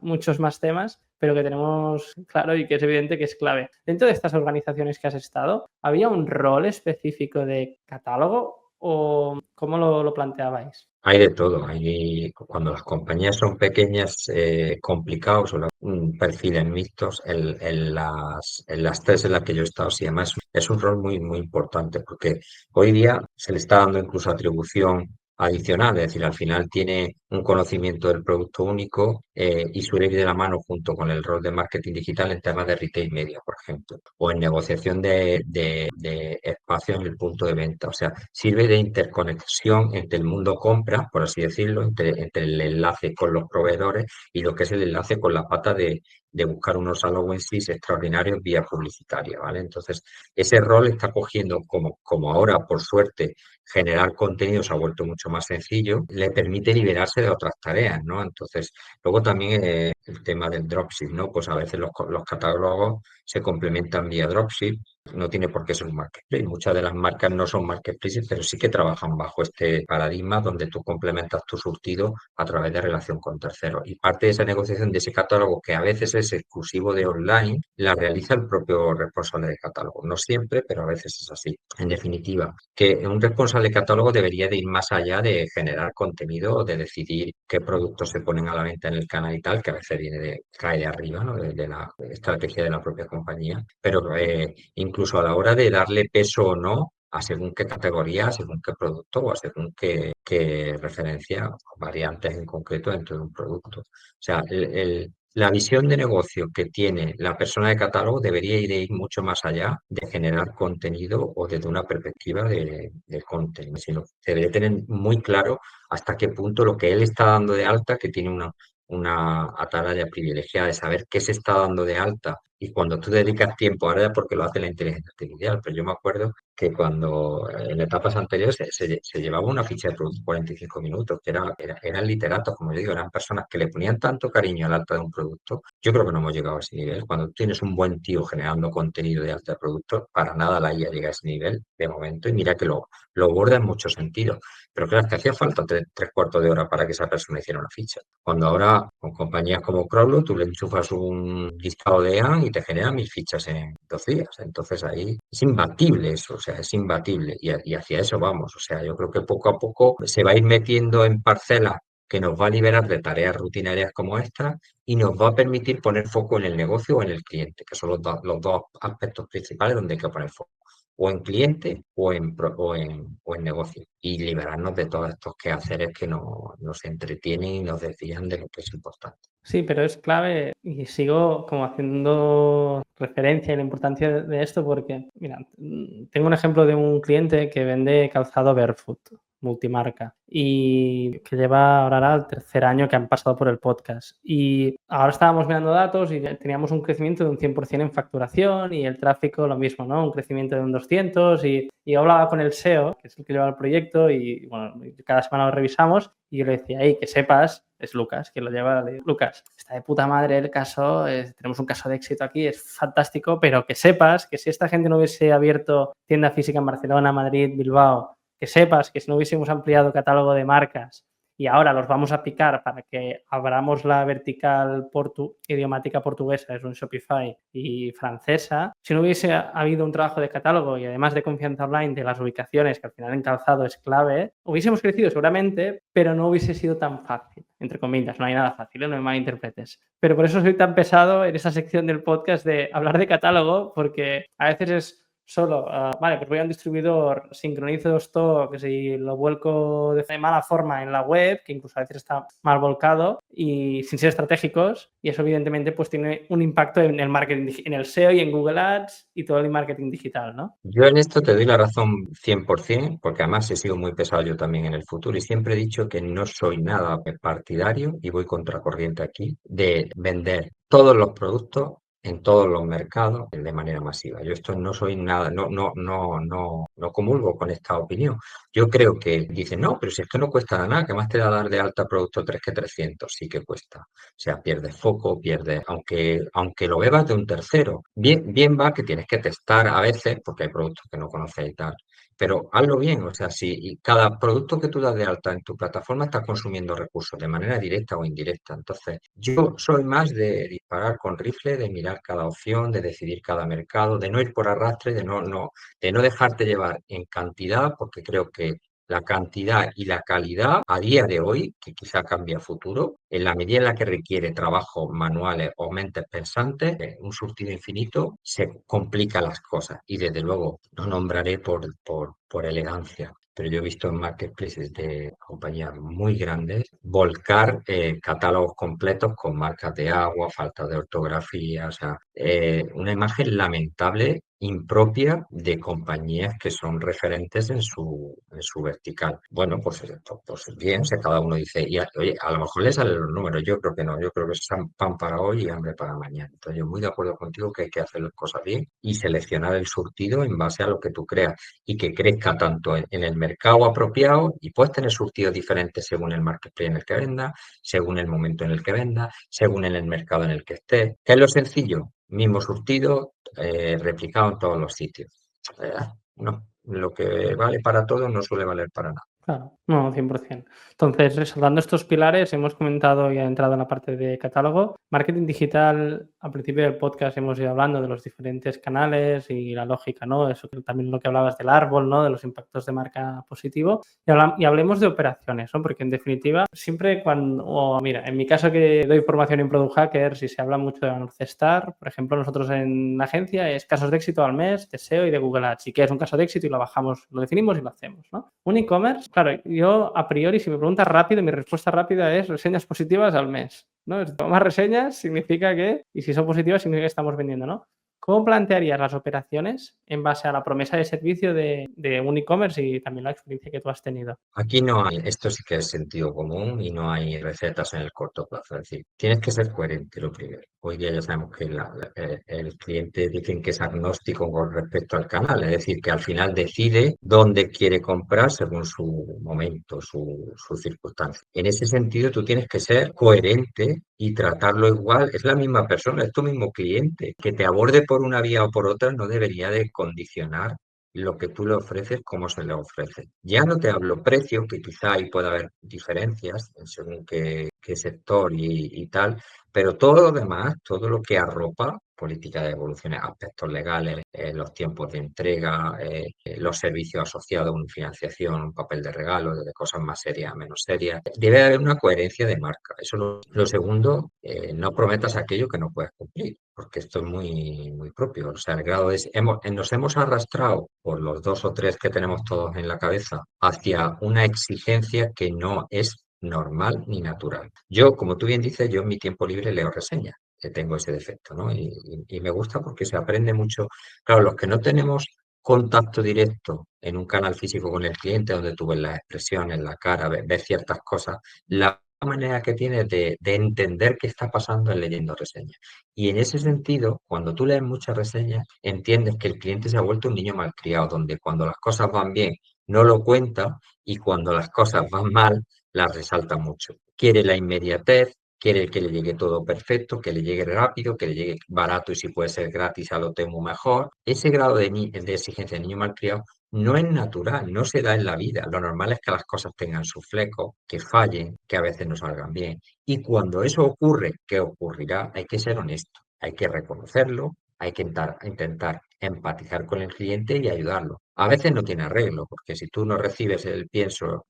muchos más temas, pero que tenemos claro y que es evidente que es clave. Dentro de estas organizaciones que has estado, ¿había un rol específico de catálogo o cómo lo planteabais? Hay de todo. Cuando las compañías son pequeñas, complicados o perfiles mixtos, en las tres en las que yo he estado, sí, además es un rol muy, muy importante porque hoy día se le está dando incluso atribución adicional, es decir, al final tiene un conocimiento del producto único y suele ir de la mano junto con el rol de marketing digital en temas de retail media, por ejemplo, o en negociación de espacio en el punto de venta. O sea, sirve de interconexión entre el mundo compra, por así decirlo, entre el enlace con los proveedores y lo que es el enlace con la pata de buscar unos AdWords extraordinarios vía publicitaria, ¿vale? Entonces, ese rol está cogiendo como ahora, por suerte, generar contenido se ha vuelto mucho más sencillo, le permite liberarse de otras tareas, ¿no? Entonces, luego también el tema del dropship, ¿no? Pues a veces los catálogos se complementan vía dropship, no tiene por qué ser un marketplace. Muchas de las marcas no son marketplaces, pero sí que trabajan bajo este paradigma donde tú complementas tu surtido a través de relación con terceros. Y parte de esa negociación de ese catálogo, que a veces es exclusivo de online, la realiza el propio responsable de catálogo. No siempre, pero a veces es así. En definitiva, que un responsable de catálogo debería de ir más allá de generar contenido o de decidir qué productos se ponen a la venta en el canal y tal, que a veces cae de arriba, ¿no? De la estrategia de la propia compañía. Pero incluso a la hora de darle peso o no a según qué categoría, a según qué producto o a según qué referencia, variantes en concreto dentro de un producto. O sea, la visión de negocio que tiene la persona de catálogo debería ir mucho más allá de generar contenido o desde una perspectiva de contenido, sino debería tener muy claro hasta qué punto lo que él está dando de alta, que tiene una atalaya privilegiada de saber qué se está dando de alta y cuando tú dedicas tiempo, ahora ya porque lo hace la inteligencia artificial, pero yo me acuerdo que cuando en etapas anteriores se llevaba una ficha de producto 45 minutos, que eran literatos, como yo digo, eran personas que le ponían tanto cariño al alta de un producto. Yo creo que no hemos llegado a ese nivel. Cuando tú tienes un buen tío generando contenido de alta de producto, para nada la IA llega a ese nivel de momento y mira que lo borda en muchos sentidos. Pero claro, es que hacía falta tres cuartos de hora para que esa persona hiciera una ficha. Cuando ahora, con compañías como Crowdload, tú le enchufas un listado de EAN y te genera 1000 fichas en 2 días. Entonces ahí es imbatible eso, o sea, es imbatible. Y hacia eso vamos. O sea, yo creo que poco a poco se va a ir metiendo en parcelas que nos va a liberar de tareas rutinarias como esta y nos va a permitir poner foco en el negocio o en el cliente, que son los dos aspectos principales donde hay que poner foco o en cliente o en negocio y liberarnos de todos estos quehaceres que nos entretienen y nos desvían de lo que es importante. Sí, pero es clave y sigo como haciendo referencia y la importancia de esto porque, mira, tengo un ejemplo de un cliente que vende calzado barefoot, multimarca, y que lleva ahora el tercer año que han pasado por el podcast. Y ahora estábamos mirando datos y teníamos un crecimiento de un 100% en facturación y el tráfico lo mismo, ¿no? Un crecimiento de un 200 y yo hablaba con el SEO, que es el que lleva el proyecto, y bueno, cada semana lo revisamos y yo le decía, hey, que sepas, es Lucas, que lo lleva. Lucas, está de puta madre el caso, tenemos un caso de éxito aquí, es fantástico, pero que sepas que si esta gente no hubiese abierto tienda física en Barcelona, Madrid, Bilbao, que sepas que si no hubiésemos ampliado catálogo de marcas y ahora los vamos a picar para que abramos la vertical idiomática portuguesa, es un Shopify, y francesa, si no hubiese habido un trabajo de catálogo y además de confianza online de las ubicaciones, que al final en calzado es clave, hubiésemos crecido seguramente, pero no hubiese sido tan fácil, entre comillas, no hay nada fácil, no me malinterpretes. Pero por eso soy tan pesado en esa sección del podcast de hablar de catálogo, porque a veces es solo, vale, pues voy a un distribuidor, sincronizo stocks y lo vuelco de mala forma en la web, que incluso a veces está mal volcado y sin ser estratégicos, y eso evidentemente pues tiene un impacto en el marketing, en el SEO y en Google Ads y todo el marketing digital, ¿no? Yo en esto te doy la razón 100%, porque además he sido muy pesado yo también en el futuro y siempre he dicho que no soy nada partidario, y voy contracorriente aquí, de vender todos los productos en todos los mercados de manera masiva. Yo esto no soy nada, no comulgo con esta opinión. Yo creo que dicen, no, pero si esto no cuesta nada, ¿qué más te da dar de alta producto 3 que 300? Sí que cuesta. O sea, pierdes foco, pierdes, aunque lo bebas de un tercero. Bien va que tienes que testar a veces, porque hay productos que no conoces y tal, pero hazlo bien. O sea, si cada producto que tú das de alta en tu plataforma está consumiendo recursos de manera directa o indirecta. Entonces, yo soy más de disparar con rifle, de mirar cada opción, de decidir cada mercado, de no ir por arrastre, de no dejarte llevar en cantidad, porque creo que la cantidad y la calidad a día de hoy, que quizá cambie a futuro, en la medida en la que requiere trabajos manuales o mentes pensantes, un surtido infinito, se complica las cosas. Y desde luego, no nombraré por elegancia, pero yo he visto en marketplaces de compañías muy grandes volcar catálogos completos con marcas de agua, falta de ortografía, o sea, una imagen lamentable, impropia de compañías que son referentes en su vertical. Bueno, pues bien, si cada uno dice, oye, a lo mejor le salen los números, yo creo que no, yo creo que es pan para hoy y hambre para mañana. Entonces, yo muy de acuerdo contigo que hay que hacer las cosas bien y seleccionar el surtido en base a lo que tú creas y que crezca tanto en el mercado apropiado, y puedes tener surtidos diferentes según el marketplace en el que venda, según el momento en el que venda, según en el mercado en el que esté. ¿Qué es lo sencillo? Mismo surtido, replicado en todos los sitios. No, lo que vale para todos no suele valer para nada. Claro, no, 100%. Entonces, resaltando estos pilares, hemos comentado y ha entrado en la parte de catálogo. Marketing digital, al principio del podcast hemos ido hablando de los diferentes canales y la lógica, ¿no? Eso que también lo que hablabas del árbol, ¿no? De los impactos de marca positivo. Y hablemos de operaciones, ¿no? Porque en definitiva, siempre mira, en mi caso que doy formación en Product Hackers y se habla mucho de North Star, por ejemplo, nosotros en la agencia es casos de éxito al mes de SEO y de Google Ads. Y que es un caso de éxito y lo bajamos, lo definimos y lo hacemos, ¿no? Un e-commerce, claro, yo a priori, si me preguntas rápido, mi respuesta rápida es reseñas positivas al mes, ¿no? Más reseñas significa que, y si son positivas, significa que estamos vendiendo, ¿no? ¿Cómo plantearías las operaciones en base a la promesa de servicio de un e-commerce y también la experiencia que tú has tenido? Aquí no hay, esto sí que es sentido común y no hay recetas en el corto plazo. Es decir, tienes que ser coherente lo primero. Hoy día ya sabemos que el cliente dicen que es agnóstico con respecto al canal, es decir, que al final decide dónde quiere comprar según su momento, su circunstancia. En ese sentido, tú tienes que ser coherente y tratarlo igual. Es la misma persona, es tu mismo cliente. Que te aborde por una vía o por otra no debería de condicionar lo que tú le ofreces, cómo se le ofrece. Ya no te hablo precio, que quizá ahí pueda haber diferencias en según qué sector y tal, pero todo lo demás, todo lo que arropa, política de evoluciones, aspectos legales, los tiempos de entrega, los servicios asociados, una financiación, un papel de regalo, de cosas más serias a menos serias. Debe haber una coherencia de marca. Eso lo segundo, no prometas aquello que no puedes cumplir, porque esto es muy propio. O sea, el grado es, nos hemos arrastrado por los dos o tres que tenemos todos en la cabeza hacia una exigencia que no es normal ni natural. Yo, como tú bien dices, yo en mi tiempo libre leo reseñas. que tengo ese defecto, ¿no? Y me gusta porque se aprende mucho. Claro, los que no tenemos contacto directo en un canal físico con el cliente, donde tú ves las expresiones, la cara, ves ciertas cosas, la manera que tienes de entender qué está pasando es leyendo reseñas. Y en ese sentido, cuando tú lees muchas reseñas, entiendes que el cliente se ha vuelto un niño malcriado, donde cuando las cosas van bien no lo cuenta y cuando las cosas van mal las resalta mucho. Quiere la inmediatez, quiere que le llegue todo perfecto, que le llegue rápido, que le llegue barato y si puede ser gratis a lo temo mejor. Ese grado de exigencia de niño malcriado no es natural, no se da en la vida. Lo normal es que las cosas tengan su fleco, que fallen, que a veces no salgan bien. Y cuando eso ocurre, ¿qué ocurrirá? Hay que ser honesto, hay que reconocerlo, hay que intentar empatizar con el cliente y ayudarlo. A veces no tiene arreglo, porque si tú no recibes el pienso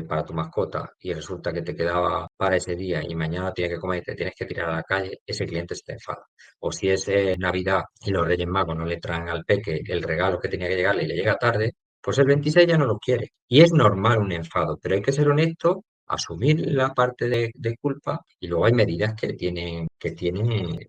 para tu mascota y resulta que te quedaba para ese día y mañana tienes que comer y te tienes que tirar a la calle, ese cliente se te enfada. O si es Navidad y los Reyes Magos no le traen al peque el regalo que tenía que llegarle y le llega tarde, pues el 26 ya no lo quiere. Y es normal un enfado, pero hay que ser honesto, asumir la parte de culpa y luego hay medidas que tienen,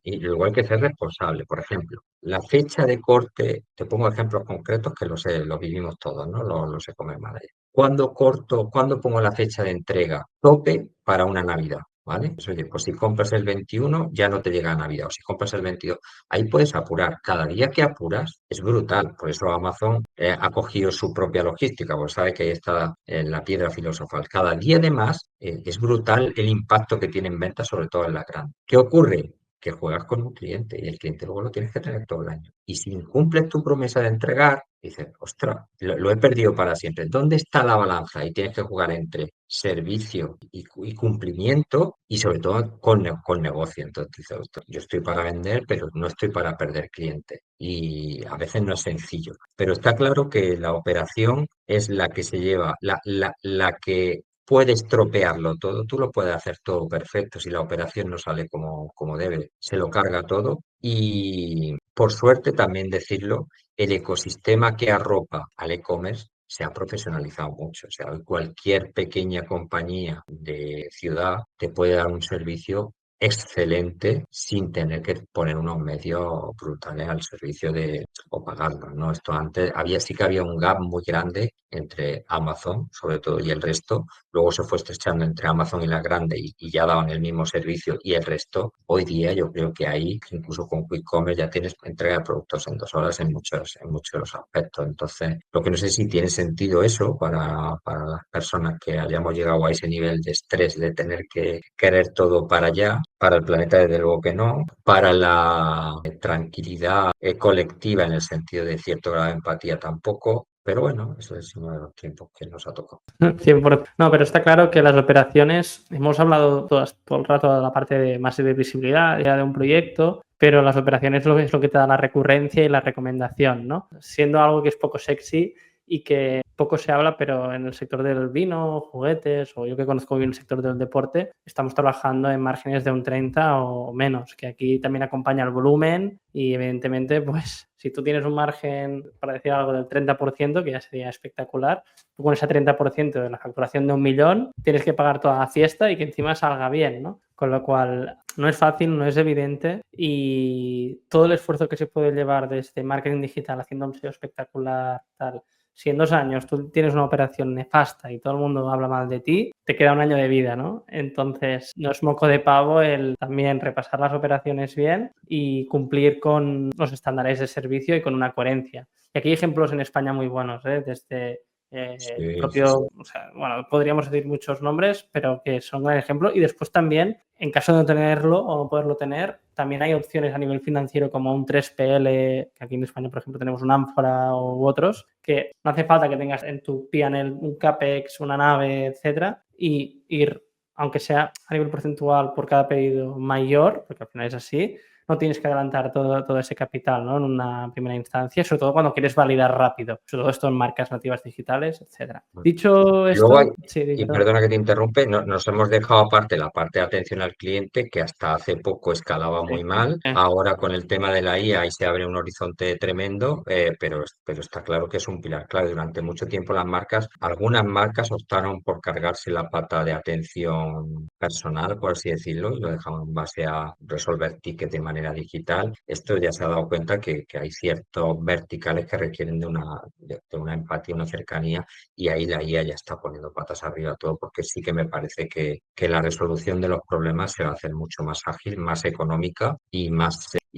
y luego hay que ser responsable. Por ejemplo, la fecha de corte, te pongo ejemplos concretos que lo sé, los vivimos todos, ¿no? Lo sé comer madre. ¿Cuándo pongo la fecha de entrega? Tope para una Navidad, ¿vale? Pues, oye, pues si compras el 21 ya no te llega a Navidad, o si compras el 22, ahí puedes apurar. Cada día que apuras es brutal, por eso Amazon ha cogido su propia logística, pues sabe que ahí está la piedra filosofal. Cada día además es brutal el impacto que tiene en ventas, sobre todo en la gran. ¿Qué ocurre? Que juegas con un cliente y el cliente luego lo tienes que tener todo el año. Y si incumples tu promesa de entregar, dices, ostras, lo he perdido para siempre. ¿Dónde está la balanza? Y tienes que jugar entre servicio y cumplimiento y sobre todo con negocio. Entonces dices, ostras, yo estoy para vender, pero no estoy para perder clientes. Y a veces no es sencillo. Pero está claro que la operación es la que se lleva, la que puede estropearlo todo, tú lo puedes hacer todo perfecto si la operación no sale como debe, se lo carga todo y por suerte también decirlo, el ecosistema que arropa al e-commerce se ha profesionalizado mucho, o sea, cualquier pequeña compañía de ciudad te puede dar un servicio excelente sin tener que poner unos medios brutales al servicio de o pagarlos, ¿no? Esto antes sí que había un gap muy grande entre Amazon, sobre todo, y el resto. Luego se fue estrechando entre Amazon y la grande y ya daban el mismo servicio y el resto. Hoy día yo creo que ahí, incluso con Quick Commerce, ya tienes entrega de productos en 2 horas en muchos aspectos. Entonces, lo que no sé si tiene sentido eso para las personas que hayamos llegado a ese nivel de estrés de tener que querer todo para allá. Para el planeta, desde luego que no. Para la tranquilidad colectiva en el sentido de cierto grado de empatía tampoco. Pero bueno, eso es uno de los tiempos que nos ha tocado. 100%. No, pero está claro que las operaciones, hemos hablado todo el rato de la parte de más de visibilidad ya de un proyecto, pero las operaciones es lo que te da la recurrencia y la recomendación, ¿no? Siendo algo que es poco sexy y que poco se habla, pero en el sector del vino, juguetes, o yo que conozco bien el sector del deporte, estamos trabajando en márgenes de un 30 o menos, que aquí también acompaña el volumen y evidentemente, pues si tú tienes un margen, para decir algo, del 30%, que ya sería espectacular, tú con ese 30% de la facturación de 1 millón tienes que pagar toda la fiesta y que encima salga bien, ¿no? Con lo cual no es fácil, no es evidente y todo el esfuerzo que se puede llevar desde marketing digital haciendo un SEO espectacular, tal, si en 2 años tú tienes una operación nefasta y todo el mundo habla mal de ti, te queda un año de vida, ¿no? Entonces, no es moco de pavo el también repasar las operaciones bien y cumplir con los estándares de servicio y con una coherencia. Y aquí hay ejemplos en España muy buenos, ¿eh? Desde el Sí, sí, propio, o sea, bueno, podríamos decir muchos nombres, pero que son un gran ejemplo. Y después también, en caso de no tenerlo o no poderlo tener, también hay opciones a nivel financiero como un 3PL, que aquí en España, por ejemplo, tenemos un Ánfora u otros, que no hace falta que tengas en tu P&L un CAPEX, una nave, etcétera, y ir, aunque sea a nivel porcentual por cada pedido mayor, porque al final es así, no tienes que adelantar todo ese capital, ¿no? En una primera instancia, sobre todo cuando quieres validar rápido, sobre todo esto en marcas nativas digitales, etcétera. Dicho Luego esto, sí, y perdón. perdona que te interrumpe, nos hemos dejado aparte la parte de atención al cliente, que hasta hace poco escalaba Sí, muy mal. sí. Ahora con el tema de la IA ahí se abre un horizonte tremendo, pero está claro que es un pilar clave. Durante mucho tiempo algunas marcas optaron por cargarse la pata de atención personal, por así decirlo, y lo dejaban en base a resolver tickets de manera digital. Esto ya se ha dado cuenta que hay ciertos verticales que requieren de una empatía, una cercanía, y ahí la IA ya está poniendo patas arriba todo, porque sí que me parece que la resolución de los problemas se va a hacer mucho más ágil, más económica y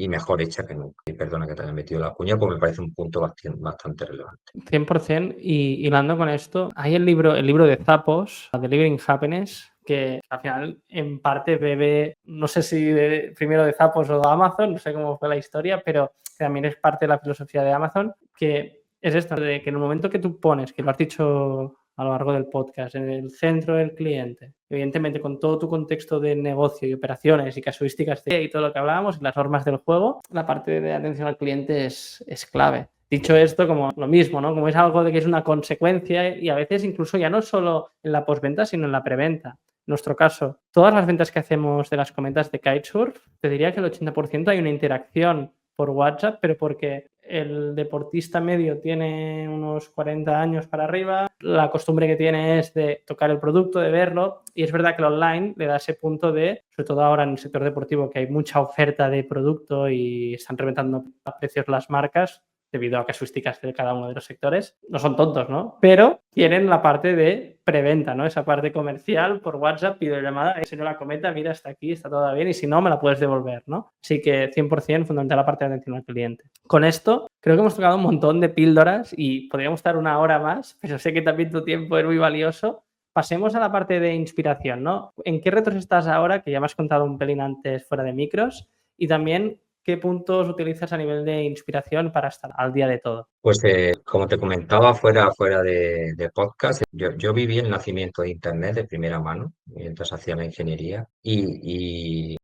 mejor hecha que nunca. Y perdona que te haya metido la cuña, pues me parece un punto bastante relevante. 100%. Y hilando con esto, hay el libro de Zappos, Delivering Happiness, que al final en parte bebe, no sé si primero de Zappos o de Amazon, no sé cómo fue la historia, pero también es parte de la filosofía de Amazon, que es esto, de que en el momento que tú pones, que lo has dicho a lo largo del podcast, en el centro del cliente, evidentemente con todo tu contexto de negocio y operaciones y casuísticas y todo lo que hablábamos, y las normas del juego, la parte de atención al cliente es clave. Dicho esto, como lo mismo, ¿no? Como es algo de que es una consecuencia y a veces incluso ya no solo en la postventa, sino en la preventa. En nuestro caso, todas las ventas que hacemos de las cometas de Kitesurf, te diría que el 80% hay una interacción por WhatsApp, pero porque el deportista medio tiene unos 40 años para arriba, la costumbre que tiene es de tocar el producto, de verlo, y es verdad que el online le da ese punto de, sobre todo ahora en el sector deportivo, que hay mucha oferta de producto y están reventando a precios las marcas, debido a casuísticas de cada uno de los sectores, no son tontos, ¿no? Pero tienen la parte de preventa, ¿no? Esa parte comercial por WhatsApp, videollamada, enseño la cometa, mira, está aquí, está todo bien, y si no, me la puedes devolver, ¿no? Así que 100% fundamental la parte de atención al cliente. Con esto, creo que hemos tocado un montón de píldoras y podríamos estar una hora más, pero sé que también tu tiempo es muy valioso. Pasemos a la parte de inspiración, ¿no? ¿En qué retos estás ahora? Que ya me has contado un pelín antes fuera de micros. Y también, ¿qué puntos utilizas a nivel de inspiración para estar al día de todo? Pues como te comentaba fuera de podcast, yo viví el nacimiento de Internet de primera mano mientras hacía la ingeniería y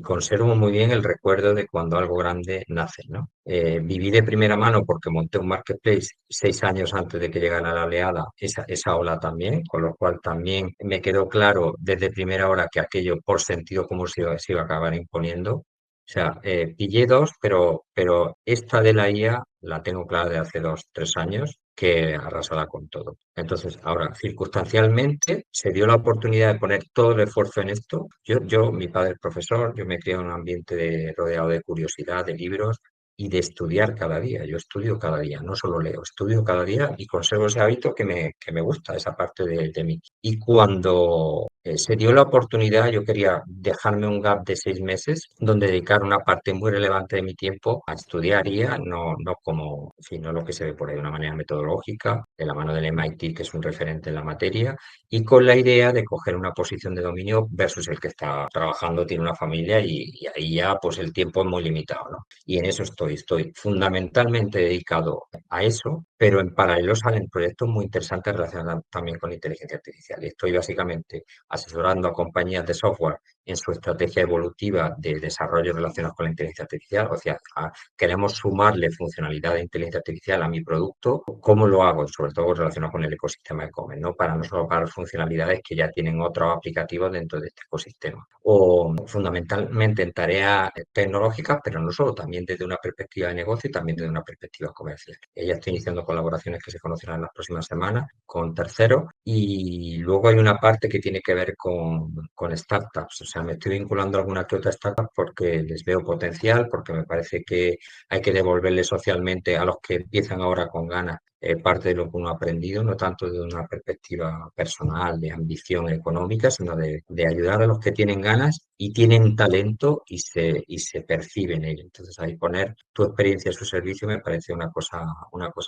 conservo muy bien el recuerdo de cuando algo grande nace, ¿no? Viví de primera mano porque monté un marketplace 6 años antes de que llegara la oleada, esa ola también, con lo cual también me quedó claro desde primera hora que aquello por sentido común se iba a acabar imponiendo. O sea, pillé dos, pero esta de la IA la tengo clara de hace 2, 3 años, que arrasará con todo. Entonces, ahora, circunstancialmente, se dio la oportunidad de poner todo el esfuerzo en esto. Mi padre es profesor, yo me crié en un ambiente rodeado de curiosidad, de libros y de estudiar cada día. Yo estudio cada día, no solo leo, estudio cada día y conservo ese hábito que me gusta, esa parte de mí. Y cuando se dio la oportunidad, yo quería dejarme un gap de 6 meses donde dedicar una parte muy relevante de mi tiempo a estudiar IA, no como, en fin, no lo que se ve por ahí de una manera metodológica, de la mano del MIT, que es un referente en la materia, y con la idea de coger una posición de dominio versus el que está trabajando, tiene una familia y ahí ya pues el tiempo es muy limitado, ¿no? Y en eso estoy fundamentalmente dedicado a eso, pero en paralelo salen proyectos muy interesantes relacionados también con la inteligencia artificial. Y estoy básicamente asesorando a compañías de software en su estrategia evolutiva de desarrollo relacionado con la inteligencia artificial. O sea, queremos sumarle funcionalidad de inteligencia artificial a mi producto. ¿Cómo lo hago? Sobre todo relacionado con el ecosistema de Comet, ¿no? Para no solo para funcionalidades que ya tienen otros aplicativos dentro de este ecosistema. O fundamentalmente en tareas tecnológicas, pero no solo, también desde una perspectiva de negocio y también desde una perspectiva comercial. Ya estoy iniciando colaboraciones que se conocerán en las próximas semanas con terceros y luego hay una parte que tiene que ver con startups. O sea, me estoy vinculando a alguna que otra startup porque les veo potencial, porque me parece que hay que devolverle socialmente a los que empiezan ahora con ganas parte de lo que uno ha aprendido, no tanto desde una perspectiva personal, de ambición económica, sino de ayudar a los que tienen ganas y tienen talento y se percibe en ello. Entonces, ahí poner tu experiencia a su servicio me parece una cosa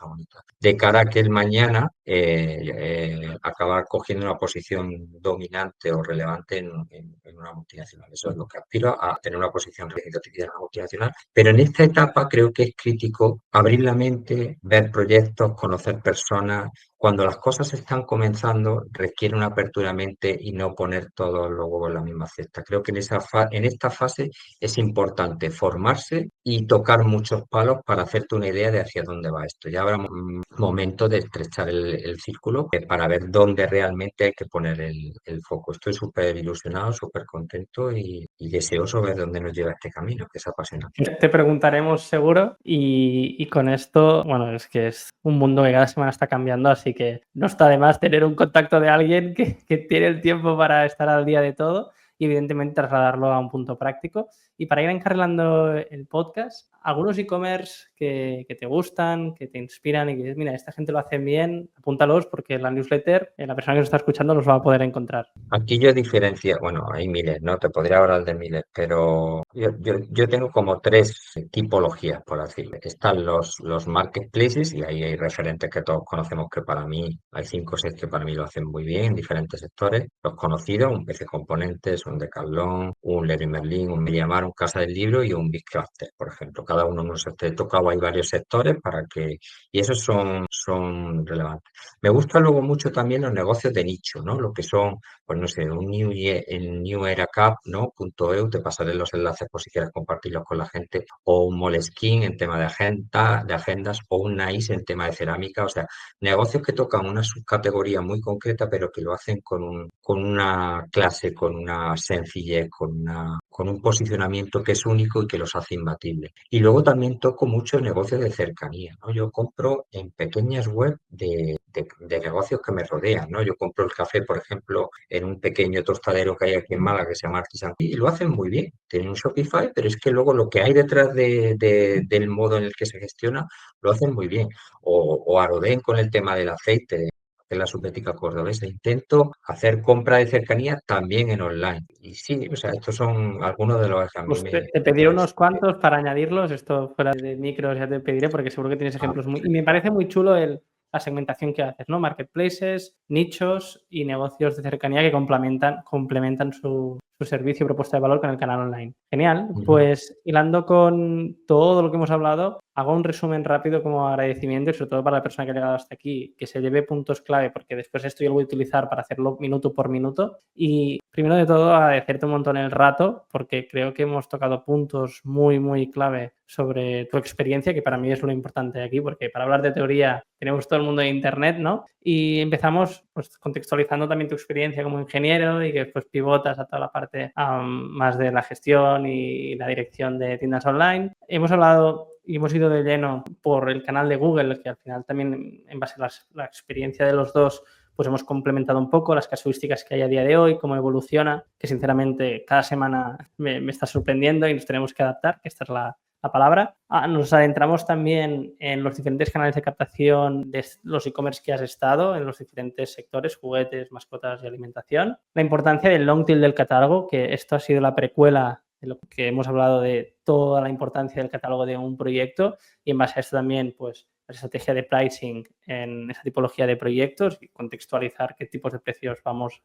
bonita. De cara a que el mañana acabar cogiendo una posición dominante o relevante en una multinacional. Eso es lo que aspiro, a tener una posición representativa en una multinacional. Pero en esta etapa creo que es crítico abrir la mente, ver proyectos, conocer personas, cuando las cosas están comenzando, requiere una apertura de mente y no poner todos los huevos en la misma cesta. Creo que en esta fase es importante formarse y tocar muchos palos para hacerte una idea de hacia dónde va esto. Ya habrá un momento de estrechar el círculo para ver dónde realmente hay que poner el foco. Estoy súper ilusionado, súper contento y deseoso ver dónde nos lleva este camino, que es apasionante. Te preguntaremos seguro y con esto, bueno, es que es un mundo que cada semana está cambiando, así que no está de más tener un contacto de alguien que tiene el tiempo para estar al día de todo y evidentemente trasladarlo a un punto práctico. Y para ir encarrilando el podcast, algunos e-commerce que te gustan, que te inspiran y que dices, mira, esta gente lo hace bien, apúntalos porque en la newsletter la persona que nos está escuchando los va a poder encontrar. Aquí yo diferencia, bueno, hay miles, ¿no? Te podría hablar de miles, pero yo tengo como tres tipologías, por decirlo. Están los marketplaces y ahí hay referentes que todos conocemos que para mí, hay 5 o 6 que para mí lo hacen muy bien en diferentes sectores. Los conocidos, un PC Componentes, un Decathlon, un Leroy Merlin, un MediaMarkt, un Casa del Libro y un Big Crafter, por ejemplo. Cada uno nos he tocado hay varios sectores para que, y esos son relevantes. Me gustan luego mucho también los negocios de nicho, ¿no? Lo que son pues no sé, en New Era Cup, ¿no? .eu, te pasaré los enlaces por si quieres compartirlos con la gente, o un Moleskine en tema de agendas, o un Nice en tema de cerámica, o sea, negocios que tocan una subcategoría muy concreta, pero que lo hacen con una clase, con una sencillez, con un posicionamiento que es único y que los hace imbatibles. Y luego también toco mucho negocios de cercanía, ¿no? Yo compro en pequeñas webs de negocios que me rodean, ¿no? Yo compro el café, por ejemplo, en un pequeño tostadero que hay aquí en Málaga que se llama Artisan y lo hacen muy bien. Tienen un Shopify, pero es que luego lo que hay detrás del modo en el que se gestiona lo hacen muy bien. O Arodén con el tema del aceite, que es la subética cordobesa. Intento hacer compra de cercanía también en online. Y sí, o sea, estos son algunos de los que a mí Pues te me pediré parecen unos bien. cuantos para añadirlos. Esto fuera de micros ya te pediré porque seguro que tienes Ah, ejemplos muy... Y me perfecto. parece muy chulo la segmentación que haces, ¿no? Marketplaces, nichos y negocios de cercanía que complementan su servicio y propuesta de valor con el canal online. Genial. Ujú. Pues hilando con todo lo que hemos hablado, hago un resumen rápido como agradecimiento y sobre todo para la persona que ha llegado hasta aquí, que se lleve puntos clave porque después esto yo lo voy a utilizar para hacerlo minuto por minuto. Y primero de todo agradecerte un montón el rato porque creo que hemos tocado puntos muy, muy clave sobre tu experiencia, que para mí es lo importante aquí, porque para hablar de teoría tenemos todo el mundo de Internet, ¿no? Y empezamos pues, contextualizando también tu experiencia como ingeniero y que pues pivotas a toda la parte más de la gestión y la dirección de tiendas online. Hemos hablado y hemos ido de lleno por el canal de Google, que al final también en base a la experiencia de los dos pues hemos complementado un poco las casuísticas que hay a día de hoy, cómo evoluciona, que sinceramente cada semana me está sorprendiendo y nos tenemos que adaptar, que esta es la palabra. Nos adentramos también en los diferentes canales de captación de los e-commerce que has estado, en los diferentes sectores, juguetes, mascotas y alimentación. La importancia del long tail del catálogo, que esto ha sido la precuela de lo que hemos hablado de toda la importancia del catálogo de un proyecto y en base a esto también, pues, la estrategia de pricing en esa tipología de proyectos y contextualizar qué tipos de precios vamos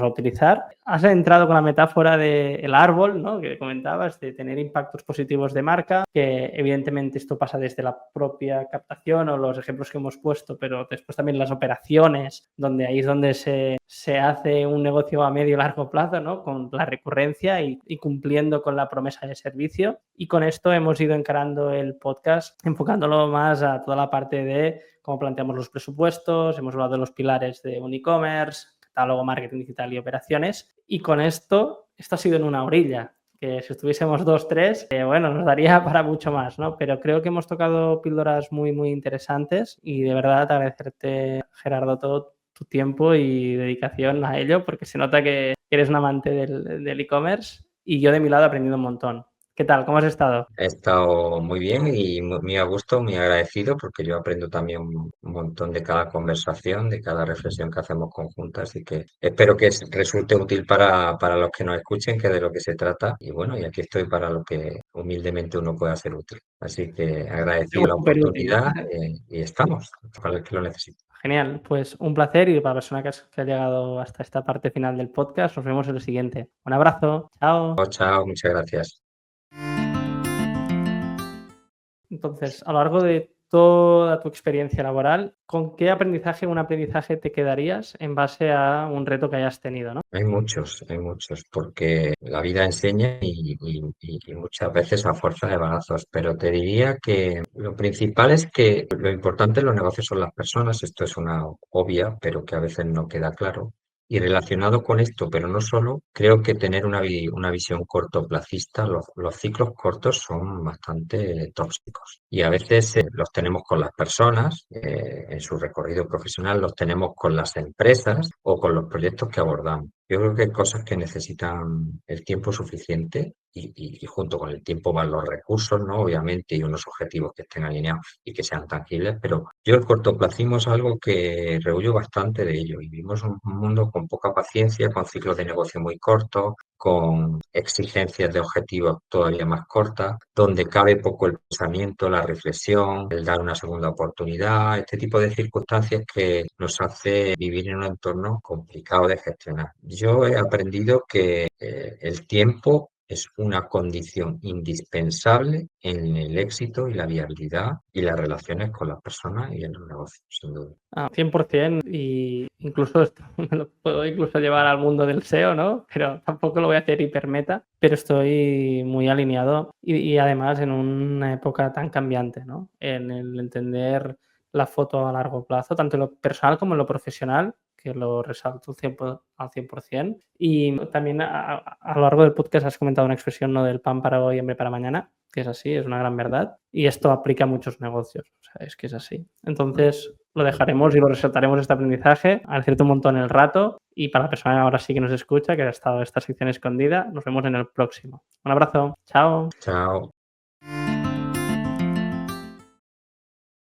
a utilizar. Has entrado con la metáfora del árbol, ¿no? Que comentabas, de tener impactos positivos de marca, que evidentemente esto pasa desde la propia captación o los ejemplos que hemos puesto, pero después también las operaciones, donde ahí es donde se hace un negocio a medio y largo plazo, ¿no? Con la recurrencia y cumpliendo con la promesa de servicio. Y con esto hemos ido encarando el podcast, enfocándolo más a toda la parte de cómo planteamos los presupuestos, hemos hablado de los pilares de un e-commerce, catálogo, marketing digital y operaciones. Y con esto ha sido en una orilla, que si estuviésemos 2, 3, bueno, nos daría para mucho más, ¿no? Pero creo que hemos tocado píldoras muy, muy interesantes y de verdad agradecerte, Gerardo, todo tu tiempo y dedicación a ello, porque se nota que eres un amante del e-commerce y yo de mi lado he aprendido un montón. ¿Qué tal? ¿Cómo has estado? He estado muy bien y muy a gusto, muy agradecido porque yo aprendo también un montón de cada conversación, de cada reflexión que hacemos conjunta, así que espero que resulte útil para los que nos escuchen, que es de lo que se trata. Y bueno, y aquí estoy para lo que humildemente uno pueda ser útil. Así que agradecido la Súper útil. oportunidad y estamos para el que lo necesite. Genial, pues un placer y para la persona que ha llegado hasta esta parte final del podcast, nos vemos en el siguiente. Un abrazo, chao. Chao, chao, muchas gracias. Entonces, a lo largo de toda tu experiencia laboral, ¿con qué aprendizaje, un aprendizaje te quedarías en base a un reto que hayas tenido, ¿no? Hay muchos, porque la vida enseña y muchas veces a fuerza de balazos, pero te diría que lo principal es que lo importante en los negocios son las personas, esto es una obvia, pero que a veces no queda claro. Y relacionado con esto, pero no solo, creo que tener una visión cortoplacista, los ciclos cortos son bastante tóxicos y a veces los tenemos con las personas en su recorrido profesional, los tenemos con las empresas o con los proyectos que abordamos. Yo creo que hay cosas que necesitan el tiempo suficiente y junto con el tiempo van los recursos, ¿no? Obviamente, y unos objetivos que estén alineados y que sean tangibles, pero yo el cortoplacismo es algo que rehuyo bastante de ello y vivimos un mundo con poca paciencia, con ciclos de negocio muy cortos, con exigencias de objetivos todavía más cortas, donde cabe poco el pensamiento, la reflexión, el dar una segunda oportunidad, este tipo de circunstancias que nos hace vivir en un entorno complicado de gestionar. Yo he aprendido que el tiempo es una condición indispensable en el éxito y la viabilidad y las relaciones con las personas y en los negocios, sin duda. 100%, y incluso esto me lo puedo incluso llevar al mundo del SEO, ¿no? Pero tampoco lo voy a hacer hipermeta, pero estoy muy alineado y además en una época tan cambiante, ¿no? En el entender la foto a largo plazo, tanto en lo personal como en lo profesional, que lo resalto al 100%. Y también a lo largo del podcast has comentado una expresión, ¿no? Del pan para hoy, hambre para mañana, que es así, es una gran verdad. Y esto aplica a muchos negocios, o sea, es que es así. Entonces, lo dejaremos y lo resaltaremos este aprendizaje, agradecerte un montón el rato y para la persona que ahora sí que nos escucha, que ha estado esta sección escondida, nos vemos en el próximo. Un abrazo, chao. Chao.